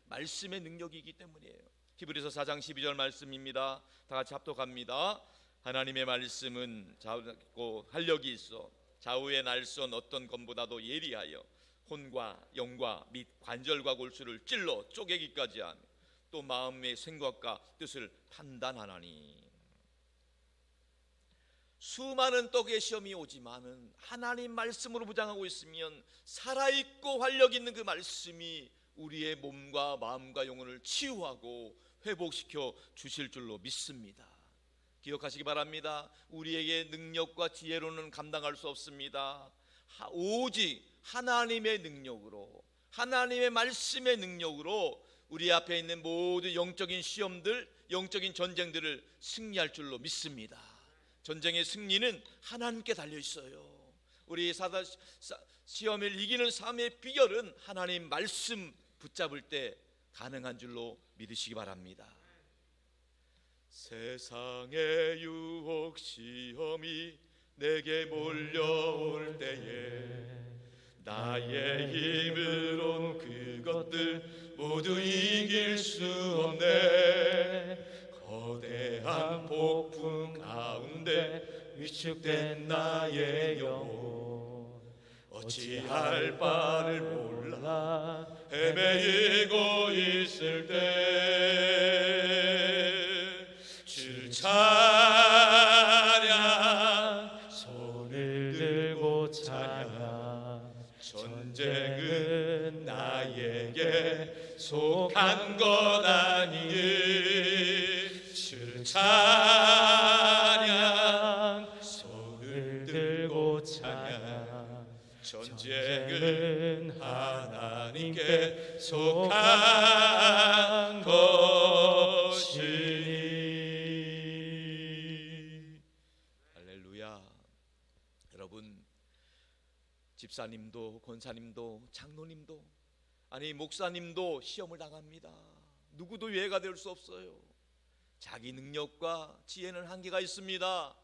말씀의 능력이기 때문이에요. 히브리서 4장 12절 말씀입니다. 다 같이 합독합니다. 하나님의 말씀은 자우고 활력이 있어 좌우의 날선 어떤 검보다도 예리하여 혼과 영과 및 관절과 골수를 찔러 쪼개기까지 하며 또 마음의 생각과 뜻을 판단하나니. 수많은 떡의 시험이 오지만은 하나님 말씀으로 무장하고 있으면 살아있고 활력 있는 그 말씀이 우리의 몸과 마음과 영혼을 치유하고 회복시켜 주실 줄로 믿습니다. 기억하시기 바랍니다. 우리에게 능력과 지혜로는 감당할 수 없습니다. 오직 하나님의 능력으로, 하나님의 말씀의 능력으로 우리 앞에 있는 모든 영적인 시험들, 영적인 전쟁들을 승리할 줄로 믿습니다. 전쟁의 승리는 하나님께 달려 있어요. 우리 시험을 이기는 삶의 비결은 하나님 말씀 붙잡을 때 가능한 줄로 믿으시기 바랍니다. 세상의 유혹 시험이 내게 몰려올 때에 나의 힘으론 그것들 모두 이길 수 없네. 거대한 폭풍 가운데 위축된 나의 영혼 어찌할 바를 몰라 헤매이고 있을 때 주를 찬양 손을 들고 찬양 전쟁은 나에게 속한 것 아니니 주를 찬양 손을 들고 찬양 전쟁은 하나님께 속한 것이니. 할렐루야. 여러분, 집사님도 권사님도 장로님도 아니 목사님도 시험을 당합니다. 누구도 예외가 될 수 없어요. 자기 능력과 지혜는 한계가 있습니다.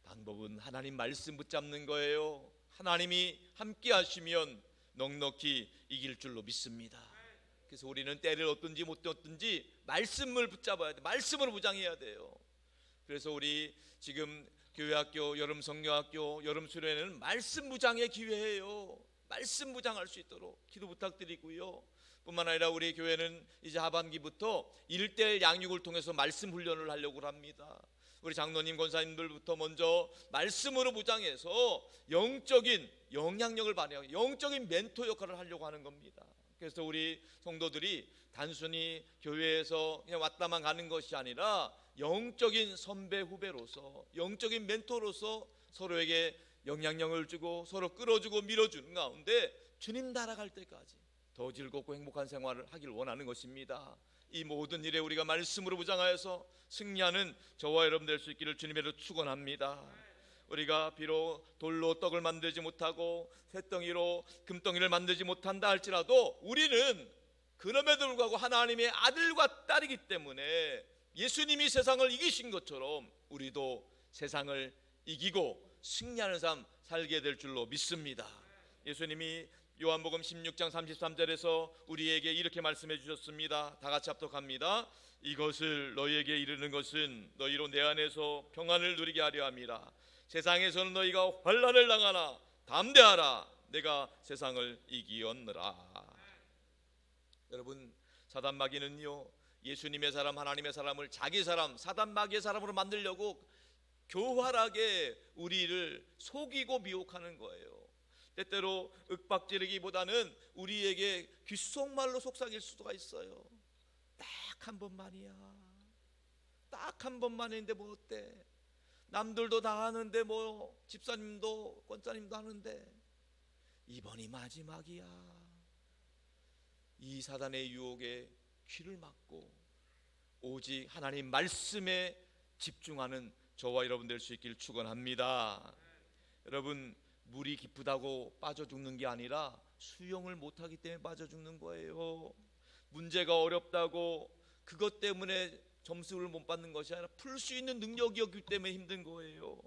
방법은 하나님 말씀 붙잡는 거예요. 하나님이 함께 하시면 넉넉히 이길 줄로 믿습니다. 그래서 우리는 때를 얻든지 못 얻든지 말씀을 붙잡아야 돼. 말씀으로 무장해야 돼요. 그래서 우리 지금 교회학교, 여름 성경학교, 여름 수련회는 말씀 무장의 기회예요. 말씀 무장할 수 있도록 기도 부탁드리고요. 뿐만 아니라 우리 교회는 이제 하반기부터 1:1 양육을 통해서 말씀 훈련을 하려고 합니다. 우리 장로님, 권사님들부터 먼저 말씀으로 무장해서 영적인 영향력을 발휘하고 영적인 멘토 역할을 하려고 하는 겁니다. 그래서 우리 성도들이 단순히 교회에서 그냥 왔다만 가는 것이 아니라 영적인 선배 후배로서, 영적인 멘토로서 서로에게 영향력을 주고 서로 끌어주고 밀어주는 가운데 주님 따라갈 때까지 더 즐겁고 행복한 생활을 하길 원하는 것입니다. 이 모든 일에 우리가 말씀으로 무장하여서 승리하는 저와 여러분 될 수 있기를 주님으로 축원합니다. 우리가 비록 돌로 떡을 만들지 못하고 쇠덩이로 금덩이를 만들지 못한다 할지라도 우리는 그럼에도 불구하고 하나님의 아들과 딸이기 때문에 예수님이 세상을 이기신 것처럼 우리도 세상을 이기고 승리하는 삶 살게 될 줄로 믿습니다. 예수님이 요한복음 16장 33절에서 우리에게 이렇게 말씀해 주셨습니다. 다 같이 합독합니다. 이것을 너희에게 이르는 것은 너희로 내 안에서 평안을 누리게 하려 함이라. 세상에서는 너희가 환난을 당하나 담대하라. 내가 세상을 이기었느라. 여러분, 사단 마귀는요, 예수님의 사람, 하나님의 사람을 자기 사람, 사단 마귀의 사람으로 만들려고 교활하게 우리를 속이고 미혹하는 거예요. 때때로 윽박지르기보다는 우리에게 귓속말로 속삭일 수가 있어요. 딱 한 번만이야. 딱 한 번만인데 뭐 어때? 남들도 다 하는데 뭐 집사님도 권사님도 하는데 이번이 마지막이야. 이 사단의 유혹에 귀를 막고 오직 하나님 말씀에 집중하는 저와 여러분 될 수 있길 축원합니다. 여러분, 물이 깊다고 빠져 죽는 게 아니라 수영을 못하기 때문에 빠져 죽는 거예요. 문제가 어렵다고 그것 때문에 점수를 못 받는 것이 아니라 풀 수 있는 능력이 없기 때문에 힘든 거예요.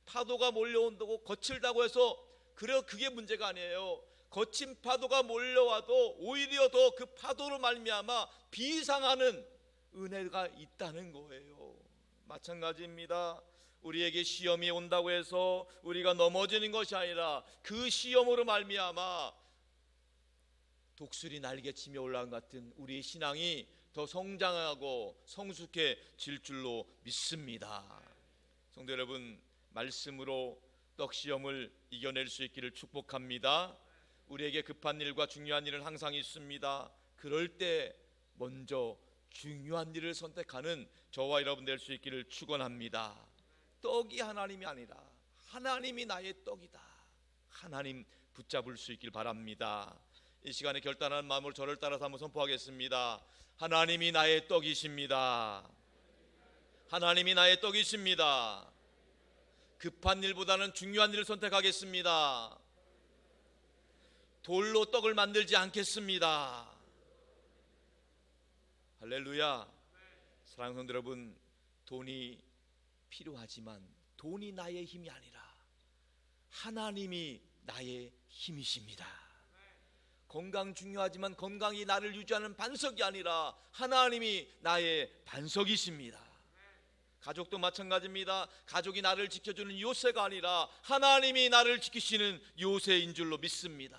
파도가 몰려온다고 거칠다고 해서 그게 문제가 아니에요. 거친 파도가 몰려와도 오히려 더 그 파도로 말미암아 비상하는 은혜가 있다는 거예요. 마찬가지입니다. 우리에게 시험이 온다고 해서 우리가 넘어지는 것이 아니라 그 시험으로 말미암아 독수리 날개치며 올라간 같은 우리의 신앙이 더 성장하고 성숙해질 줄로 믿습니다. 성도 여러분, 말씀으로 떡시험을 이겨낼 수 있기를 축복합니다. 우리에게 급한 일과 중요한 일은 항상 있습니다. 그럴 때 먼저 중요한 일을 선택하는 저와 여러분 될 수 있기를 축원합니다. 떡이 하나님이 아니라 하나님이 나의 떡이다. 하나님 붙잡을 수 있길 바랍니다. 이 시간에 결단하는 마음으로 저를 따라서 한번 선포하겠습니다. 하나님이 나의 떡이십니다. 하나님이 나의 떡이십니다. 급한 일보다는 중요한 일을 선택하겠습니다. 돌로 떡을 만들지 않겠습니다. 할렐루야. 사랑하는 성도 여러분, 돈이 필요하지만 돈이 나의 힘이 아니라 하나님이 나의 힘이십니다. 건강 중요하지만 건강이 나를 유지하는 반석이 아니라 하나님이 나의 반석이십니다. 가족도 마찬가지입니다. 가족이 나를 지켜주는 요새가 아니라 하나님이 나를 지키시는 요새인 줄로 믿습니다.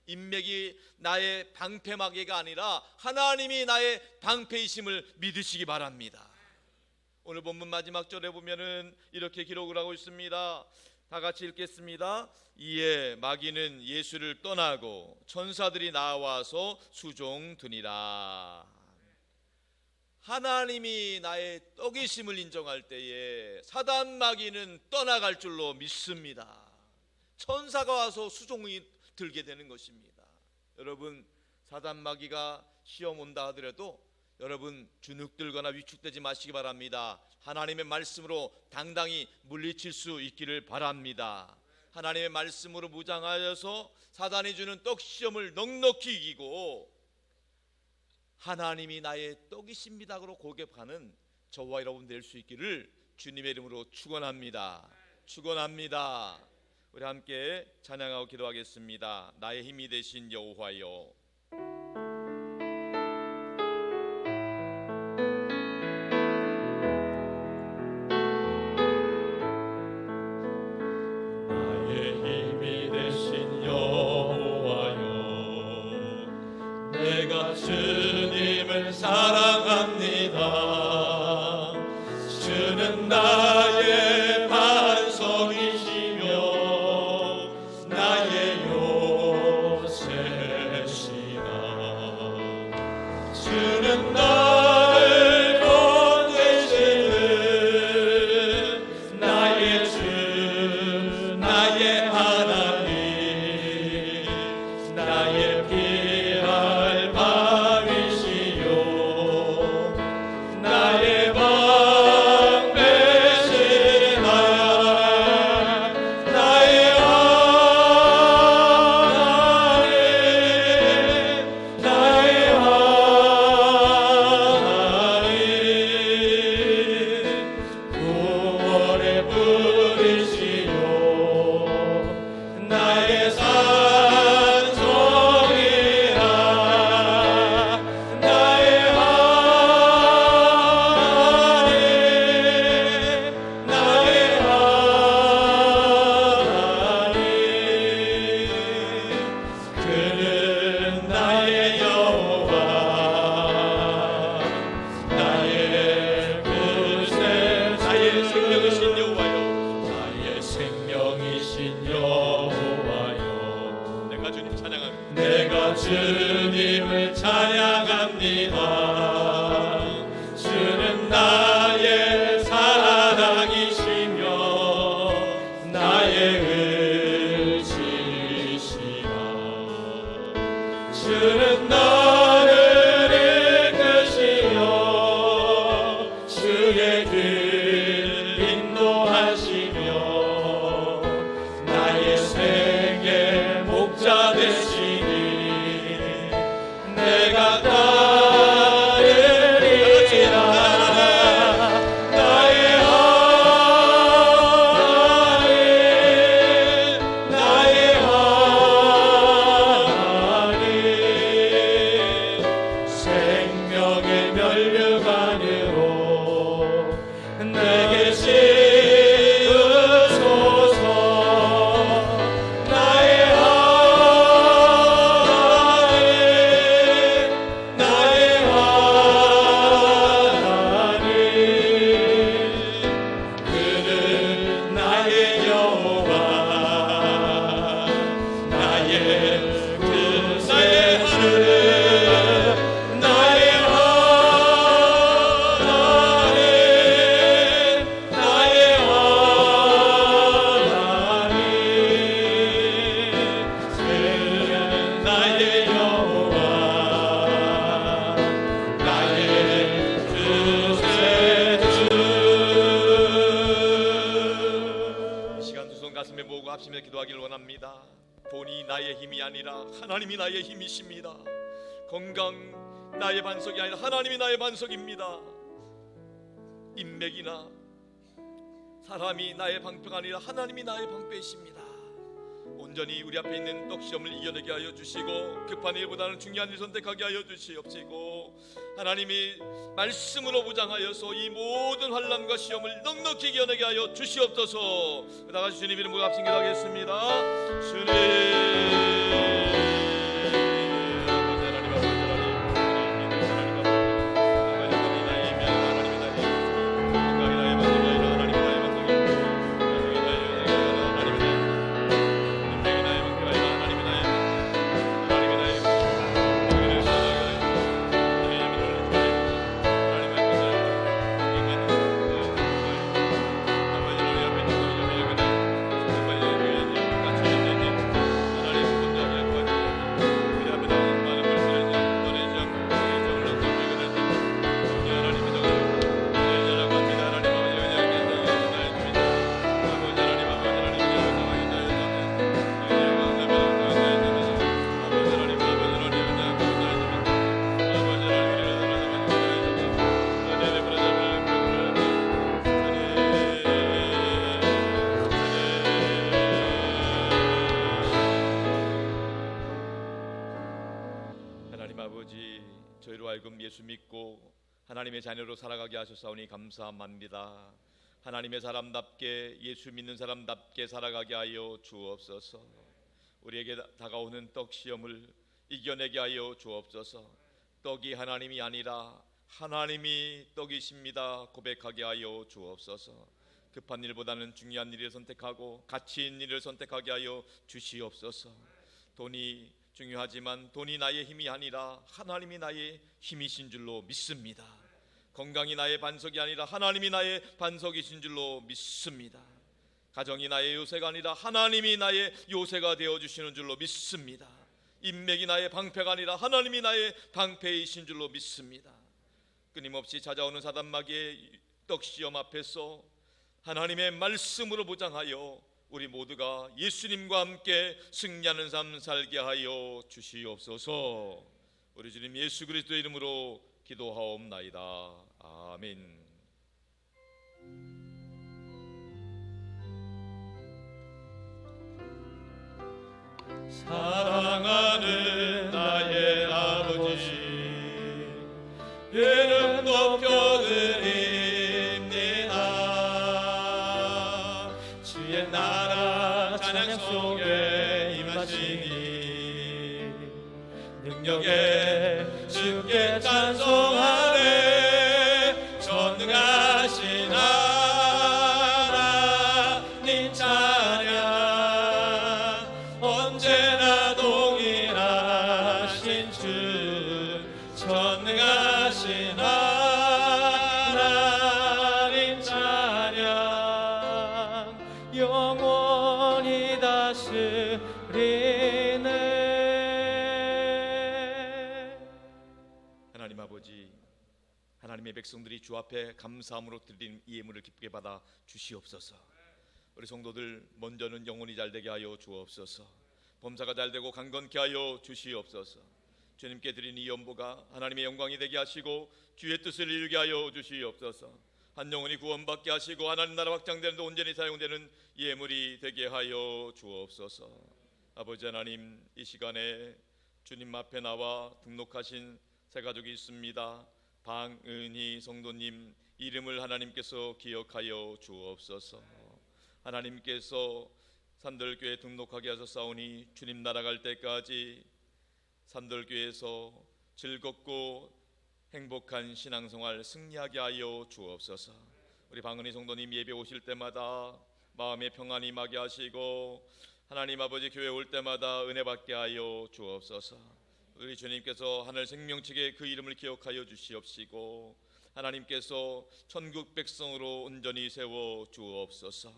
인맥이 나의 방패막이가 아니라 하나님이 나의 방패이심을 믿으시기 바랍니다. 오늘 본문 마지막 절에 보면은 이렇게 기록을 하고 있습니다. 다 같이 읽겠습니다. 이에 마귀는 예수를 떠나고 천사들이 나와서 수종드니라. 하나님이 나의 떡이심을 인정할 때에 사단 마귀는 떠나갈 줄로 믿습니다. 천사가 와서 수종이 들게 되는 것입니다. 여러분, 사단 마귀가 시험 온다 하더라도 여러분 주눅들거나 위축되지 마시기 바랍니다. 하나님의 말씀으로 당당히 물리칠 수 있기를 바랍니다. 하나님의 말씀으로 무장하여서 사단이 주는 떡 시험을 넉넉히 이기고 하나님이 나의 떡이십니다로 고백하는 저와 여러분 될 수 있기를 주님의 이름으로 축원합니다. 축원합니다. 우리 함께 찬양하고 기도하겠습니다. 나의 힘이 되신 여호와여. 나의 힘이 되신 여호와여, 내가 주님을 사랑합니다. 주는 나의 반석이시며 나의 요새시니 나의 산성이라 나의 하나님 나의 하나님 그는 나의 여호와 나의 구세 나의 생명이신 여호와여 나의 생명이신 여호와여 내가 주님 찬양합니다 내가 주님을 찬양합니다 주는 나의 사랑이시며 나의 의지시라 주는 나를 이끄시어 주의 길 인도하시며 나의 생의 목자 되시니 내가 따르리라 나의 하나님 나의 하나님 생명의 면류관으로 내게 씌우소서 나의 하나님 나의 하나님 그는 나의 여호와 나의 구세 주는 나의 하나님 나의 하나님 그는 나의 여호와 나의 구세 주 이 시간 두 손 가슴에 모으고 합심해 기도하기를 원합니다. 돈이 나의 힘이 아니라 하나님이 나의 힘이십니다. 건강 나의 반석이 아니라 하나님이 나의 반석입니다. 인맥이나 사람이 나의 방패가 아니라 하나님이 나의 방패이십니다. 온전히 우리 앞에 있는 떡시험을 이겨내게 하여 주시고 급한 일보다는 중요한 일 선택하게 하여 주시옵시고 하나님이 말씀으로 보장하여서 이 모든 환난과 시험을 넉넉히 이겨내게 하여 주시옵소서. 나가시 주님 이름으로 합심 기도하겠습니다. 주님 저희로 하여금 예수 믿고 하나님의 자녀로 살아가게 하셨사오니 감사합니다. 하나님의 사람답게 예수 믿는 사람답게 살아가게 하여 주옵소서. 우리에게 다가오는 떡 시험을 이겨내게 하여 주옵소서. 떡이 하나님이 아니라 하나님이 떡이십니다 고백하게 하여 주옵소서. 급한 일보다는 중요한 일을 선택하고 가치 있는 일을 선택하게 하여 주시옵소서. 돈이 중요하지만 돈이 나의 힘이 아니라 하나님이 나의 힘이신 줄로 믿습니다. 건강이 나의 반석이 아니라 하나님이 나의 반석이신 줄로 믿습니다. 가정이 나의 요새가 아니라 하나님이 나의 요새가 되어주시는 줄로 믿습니다. 인맥이 나의 방패가 아니라 하나님이 나의 방패이신 줄로 믿습니다. 끊임없이 찾아오는 사단마귀의 떡시험 앞에서 하나님의 말씀으로 보장하여 우리 모두가 예수님과 함께 승리하는 삶 살게 하여 주시옵소서. 우리 주님 예수 그리스도의 이름으로 기도하옵나이다. 아멘. 사랑하는 나의 아버지 이름 높여드립니다. 주의 나라 찬양 속에 임하시니 능력에 주께 찬송하네. 전능하신 하나님 찬양 언제나 동일하신 주 전능하신 하나님 찬양 영원히 다스리네. 하나님 아버지, 하나님의 백성들이 주 앞에 감사함으로 드린 이 예물을 기쁘게 받아 주시옵소서. 우리 성도들 먼저는 영혼이 잘되게 하여 주옵소서. 범사가 잘되고 강건케 하여 주시옵소서. 주님께 드린 이 연보가 하나님의 영광이 되게 하시고 주의 뜻을 이루게 하여 주시옵소서. 한 영혼이 구원받게 하시고 하나님 나라 확장되는 데 온전히 사용되는 예물이 되게 하여 주옵소서. 아버지 하나님, 이 시간에 주님 앞에 나와 등록하신 새 가족이 있습니다. 방은희 성도님 이름을 하나님께서 기억하여 주옵소서. 하나님께서 산들교회 등록하게 하셨사오니 주님 나라 갈 때까지 산들교회에서 즐겁고 행복한 신앙생활 승리하게 하여 주옵소서. 우리 방은희 성도님 예배 오실 때마다 마음의 평안이 임하게 하시고 하나님 아버지 교회 올 때마다 은혜 받게 하여 주옵소서. 우리 주님께서 하늘 생명책에 그 이름을 기억하여 주시옵시고 하나님께서 천국 백성으로 온전히 세워 주옵소서.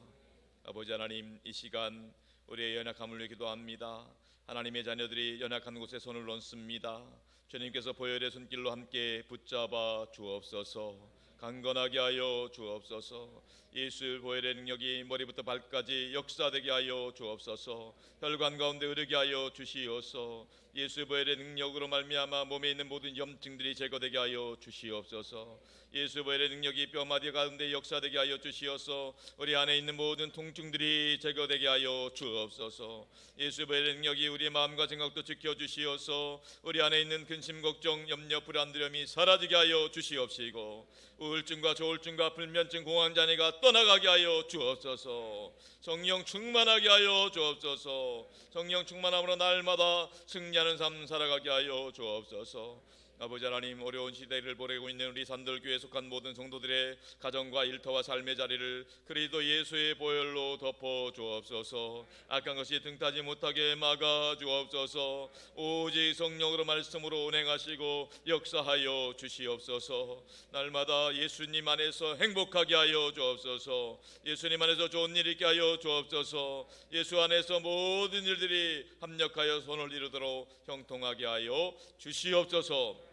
아버지 하나님, 이 시간 우리의 연약함을 위해 기도합니다. 하나님의 자녀들이 연약한 곳에 손을 얹습니다. 주님께서 보혈의 손길로 함께 붙잡아 주옵소서. 강건하게 하여 주옵소서. 예수 보혈의 능력이 머리부터 발까지 역사되게 하여 주옵소서. 혈관 가운데 흐르게 하여 주시옵소서. 예수 보혈의 능력으로 말미암아 몸에 있는 모든 염증들이 제거되게 하여 주시옵소서. 예수 보혈의 능력이 뼈마디 가운데 역사되게 하여 주시옵소서. 우리 안에 있는 모든 통증들이 제거되게 하여 주옵소서. 예수 보혈의 능력이 우리의 마음과 생각도 지켜주시옵소서. 우리 안에 있는 근심 걱정 염려 불안 두려움이 사라지게 하여 주시옵시고 우울증과 조울증과 불면증 공황 장애가 떠나가게 하여 주옵소서. 성령 충만하게 하여 주옵소서. 성령 충만함으로 날마다 승리하는 삶 살아가게 하여 주옵소서. 아버지 하나님, 어려운 시대를 보내고 있는 우리 산들교회에 속한 모든 성도들의 가정과 일터와 삶의 자리를 그리스도 예수의 보혈로 덮어 주옵소서. 악한 것이 등타지 못하게 막아 주옵소서. 오직 성령으로 말씀으로 운행하시고 역사하여 주시옵소서. 날마다 예수님 안에서 행복하게 하여 주옵소서. 예수님 안에서 좋은 일 있게 하여 주옵소서. 예수 안에서 모든 일들이 합력하여 손을 이루도록 형통하게 하여 주시옵소서.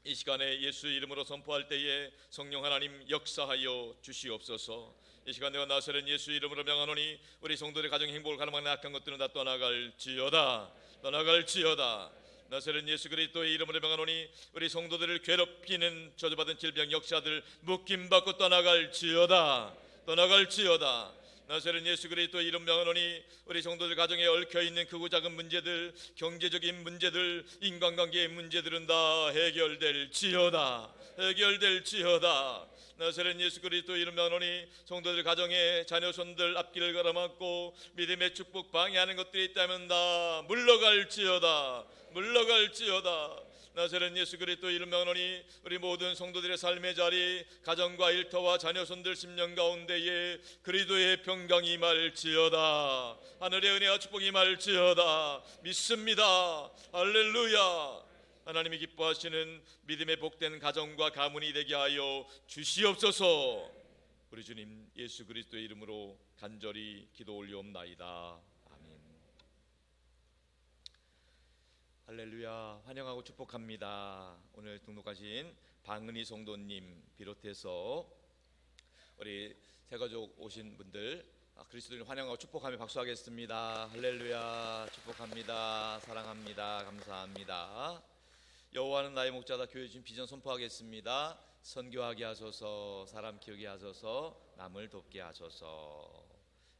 이 시간에 예수 이름으로 선포할 때에 성령 하나님 역사하여 주시옵소서. 이 시간 내가 나서는 예수 이름으로 명하노니 우리 성도들의 가정 행복을 가늠하는 악한 것들은 다 떠나갈지어다. 떠나갈지어다. 나서는 예수 그리스도의 이름으로 명하노니 우리 성도들을 괴롭히는 저주받은 질병 역사들 묶임받고 떠나갈지어다. 떠나갈지어다. 나서는 예수 그리스도 이름 명하노니 우리 성도들 가정에 얽혀있는 크고 작은 문제들, 경제적인 문제들, 인간관계의 문제들은 다 해결될지어다. 해결될지어다. 나서는 예수 그리스도 이름 명하노니 성도들 가정에 자녀손들 앞길을 가로막고 믿음의 축복 방해하는 것들이 있다면 다 물러갈지어다. 물러갈지어다. 나서는 예수 그리스도 이름 명하노니 우리 모든 성도들의 삶의 자리, 가정과 일터와 자녀손들 심령 가운데에 그리스도의 평강이 임할지어다. 하늘의 은혜와 축복이 임할지어다. 믿습니다. 할렐루야. 하나님이 기뻐하시는 믿음의 복된 가정과 가문이 되게 하여 주시옵소서. 우리 주님 예수 그리스도의 이름으로 간절히 기도 올리옵나이다. 할렐루야. 환영하고 축복합니다. 오늘 등록하신 방은희 성도님 비롯해서 우리 새가족 오신 분들 그리스도를 환영하고 축복하며 박수하겠습니다. 할렐루야. 축복합니다. 사랑합니다. 감사합니다. 여호와는 나의 목자다. 교회 주신 비전 선포하겠습니다. 선교하게 하소서. 사람 키우게 하소서. 남을 돕게 하소서.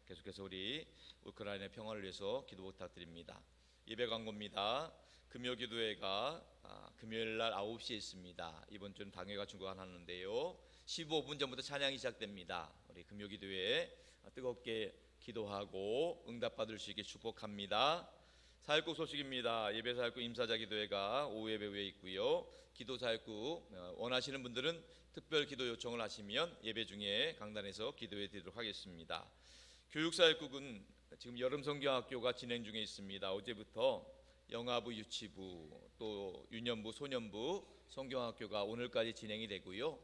계속해서 우리 우크라이나 평화를 위해서 기도 부탁드립니다. 예배 광고입니다. 금요 기도회가 금요일 날 9시에 있습니다. 이번 주는 당회가 주관하는데요. 15분 전부터 찬양이 시작됩니다. 우리 금요 기도회 뜨겁게 기도하고 응답받을 수 있게 축복합니다. 사역국 소식입니다. 예배 사역국 임사자 기도회가 오후 예배 후에 있고요. 기도 사역국 원하시는 분들은 특별 기도 요청을 하시면 예배 중에 강단에서 기도해 드리도록 하겠습니다. 교육 사역국은 지금 여름 성경학교가 진행 중에 있습니다. 어제부터 영아부, 유치부, 또 유년부, 소년부 성경학교가 오늘까지 진행이 되고요.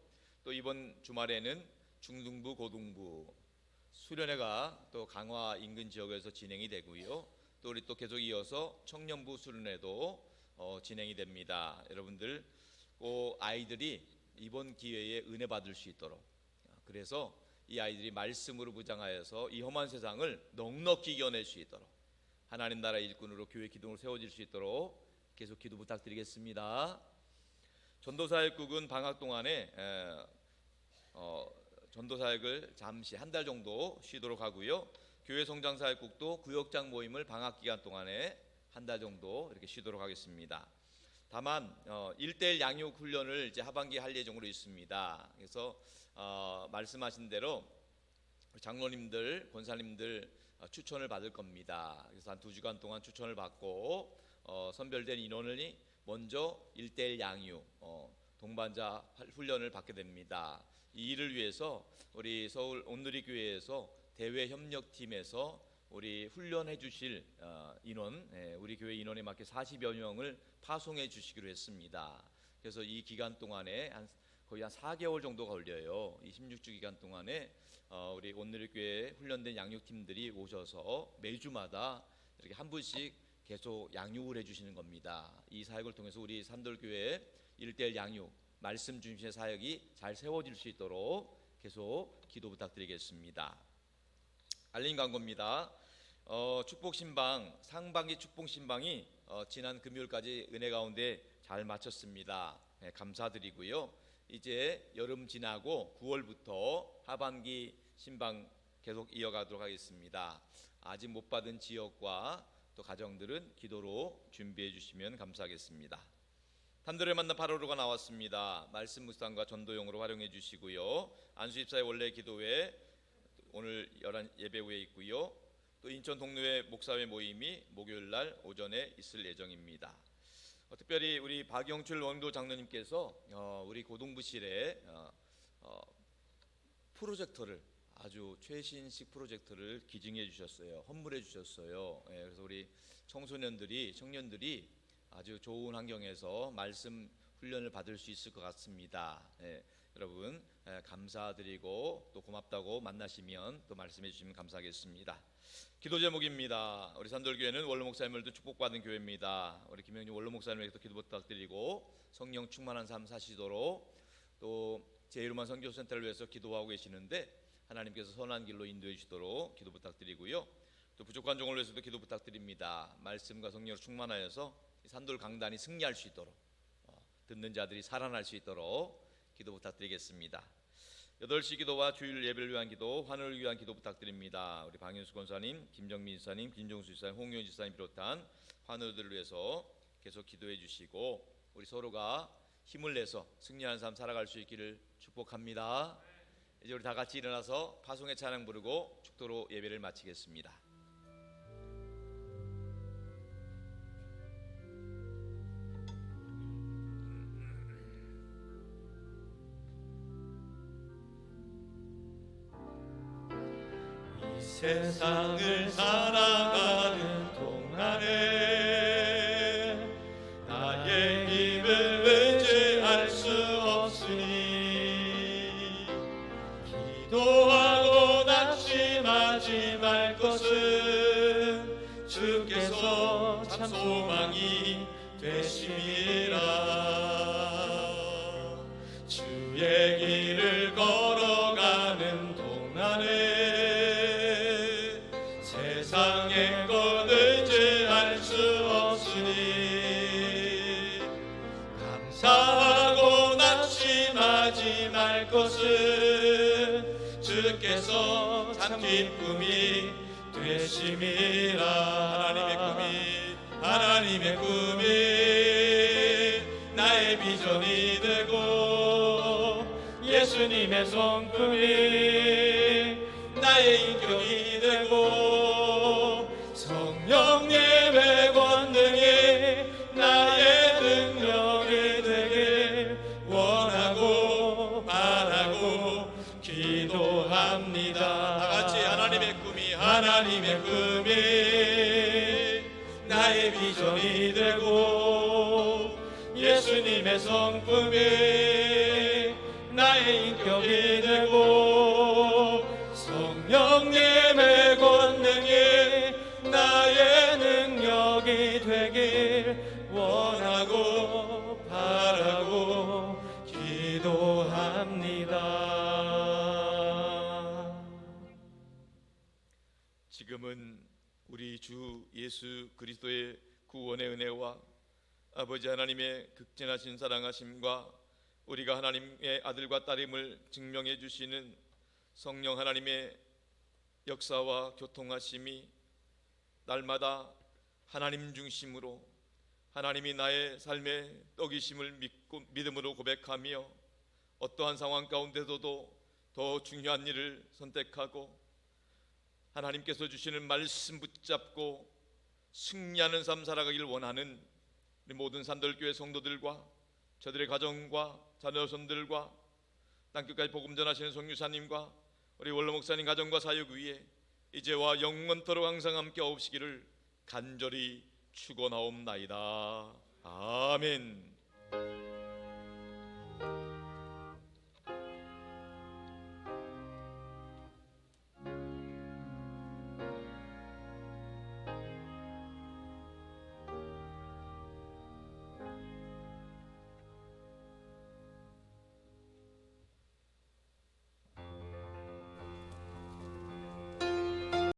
또 이번 주말에는 중등부, 고등부 수련회가 또 강화 인근 지역에서 진행이 되고요. 또 우리 또 계속 이어서 청년부 수련회도 진행이 됩니다. 여러분들 아이들이 이번 기회에 은혜 받을 수 있도록, 그래서 이 아이들이 말씀으로 무장하여서 이 험한 세상을 넉넉히 이겨낼 수 있도록 하나님 나라 일꾼으로 교회 기둥을 세워질 수 있도록 계속 기도 부탁드리겠습니다. 전도사역국은 방학 동안에 전도사역을 잠시 한 달 정도 쉬도록 하고요. 교회 성장사역국도 구역장 모임을 방학 기간 동안에 한 달 정도 이렇게 쉬도록 하겠습니다. 다만 1:1 양육 훈련을 이제 하반기에 할 예정으로 있습니다. 그래서 말씀하신 대로 장로님들, 권사님들 추천을 받을 겁니다. 그래서 한 2주간 동안 추천을 받고 선별된 인원이 먼저 1:1 양육 동반자 훈련을 받게 됩니다. 이 일을 위해서 우리 서울 온누리 교회에서 대외 협력팀에서 우리 훈련해 주실 인원, 우리 교회 인원에 맞게 40여 명을 파송해 주시기로 했습니다. 그래서 이 기간 동안에 거의 한 4개월 정도 걸려요. 이 16주 기간 동안에 우리 온누리 교회 훈련된 양육팀들이 오셔서 매주마다 이렇게 한 분씩 계속 양육을 해주시는 겁니다. 이 사역을 통해서 우리 산돌교회 1:1 양육 말씀 중심의 사역이 잘 세워질 수 있도록 계속 기도 부탁드리겠습니다. 알림 광고입니다. 축복신방 상반기 축복신방이 지난 금요일까지 은혜 가운데 잘 마쳤습니다. 감사드리고요. 이제 여름 지나고 9월부터 하반기 신방 계속 이어가도록 하겠습니다. 아직 못 받은 지역과 또 가정들은 기도로 준비해 주시면 감사하겠습니다. 단들을 만나 8월호가 나왔습니다. 말씀 묵상과 전도용으로 활용해 주시고요. 안수입사의 원래 기도회 오늘 11 예배 후에 있고요. 또 인천 동료회 목사회 모임이 목요일 날 오전에 있을 예정입니다. 특별히 우리 박영출 원도 장로님께서 우리 고등부실에 프로젝터를 아주 최신식 프로젝터를 기증해 주셨어요. 헌물해 주셨어요. 그래서 우리 청소년들이 청년들이 아주 좋은 환경에서 말씀 훈련을 받을 수 있을 것 같습니다. 여러분 감사드리고 또 고맙다고 만나시면 또 말씀해 주시면 감사하겠습니다. 기도 제목입니다. 우리 산돌교회는 원로 목사님들도 축복받은 교회입니다. 우리 김영준 원로 목사님에게도 기도 부탁드리고 성령 충만한 삶 사시도록, 또 제1호만 선교센터를 위해서 기도하고 계시는데 하나님께서 선한 길로 인도해 주시도록 기도 부탁드리고요. 또 부족한 종을 위해서도 기도 부탁드립니다. 말씀과 성령으로 충만하여서 산돌 강단이 승리할 수 있도록, 듣는 자들이 살아날 수 있도록 기도 부탁드리겠습니다. 8시 기도와 주일 예배를 위한 기도, 환호를 위한 기도 부탁드립니다. 우리 방윤수 권사님, 김정민 지사님, 김종수 지사님, 홍윤 지사님 비롯한 환호들을 위해서 계속 기도해 주시고 우리 서로가 힘을 내서 승리하는 삶 살아갈 수 있기를 축복합니다. 이제 우리 다 같이 일어나서 파송의 찬양 부르고 축도로 예배를 마치겠습니다. 세상을 살아가는 동안에 나의 힘을 의지할 수 없으니 기도하고 낙심하지 말 것은 주께서 참 소망이 되심이라. 주의 길을 걸어가는 동안에 세상의 것 의지할 수 없으니 감사하고 낙심하지 말 것은 주께서 참 기쁨이 되심이라. 하나님의 꿈이 하나님의 꿈이 나의 비전이 되고 예수님의 성품이 나의 인격이 되고 성령님의 권능이 나의 능력이 되길 원하고 바라고 기도합니다. 다같이 하나님의 꿈이 나의 비전이 되고 예수님의 성품이 나의 인격이 되고 성령님의 권능이 나의 능력이 되길 원하고 바라고 기도합니다. 지금은 우리 주 예수 그리스도의 구원의 은혜와 아버지 하나님의 극진하신 사랑하심과 우리가 하나님의 아들과 딸임을 증명해 주시는 성령 하나님의 역사와 교통하심이 날마다 하나님 중심으로 하나님이 나의 삶의 떡이심을 믿음으로 고백하며 어떠한 상황 가운데서도 더 중요한 일을 선택하고 하나님께서 주시는 말씀 붙잡고 승리하는 삶 살아가길 원하는 우리 모든 산돌교회 성도들과 저들의 가정과 자녀손들과 땅끝까지 복음 전하시는 송유사님과 우리 원로 목사님 가정과 사역 위에 이제와 영원토록 항상 함께 하옵시기를 간절히 축원하옵나이다. 아멘.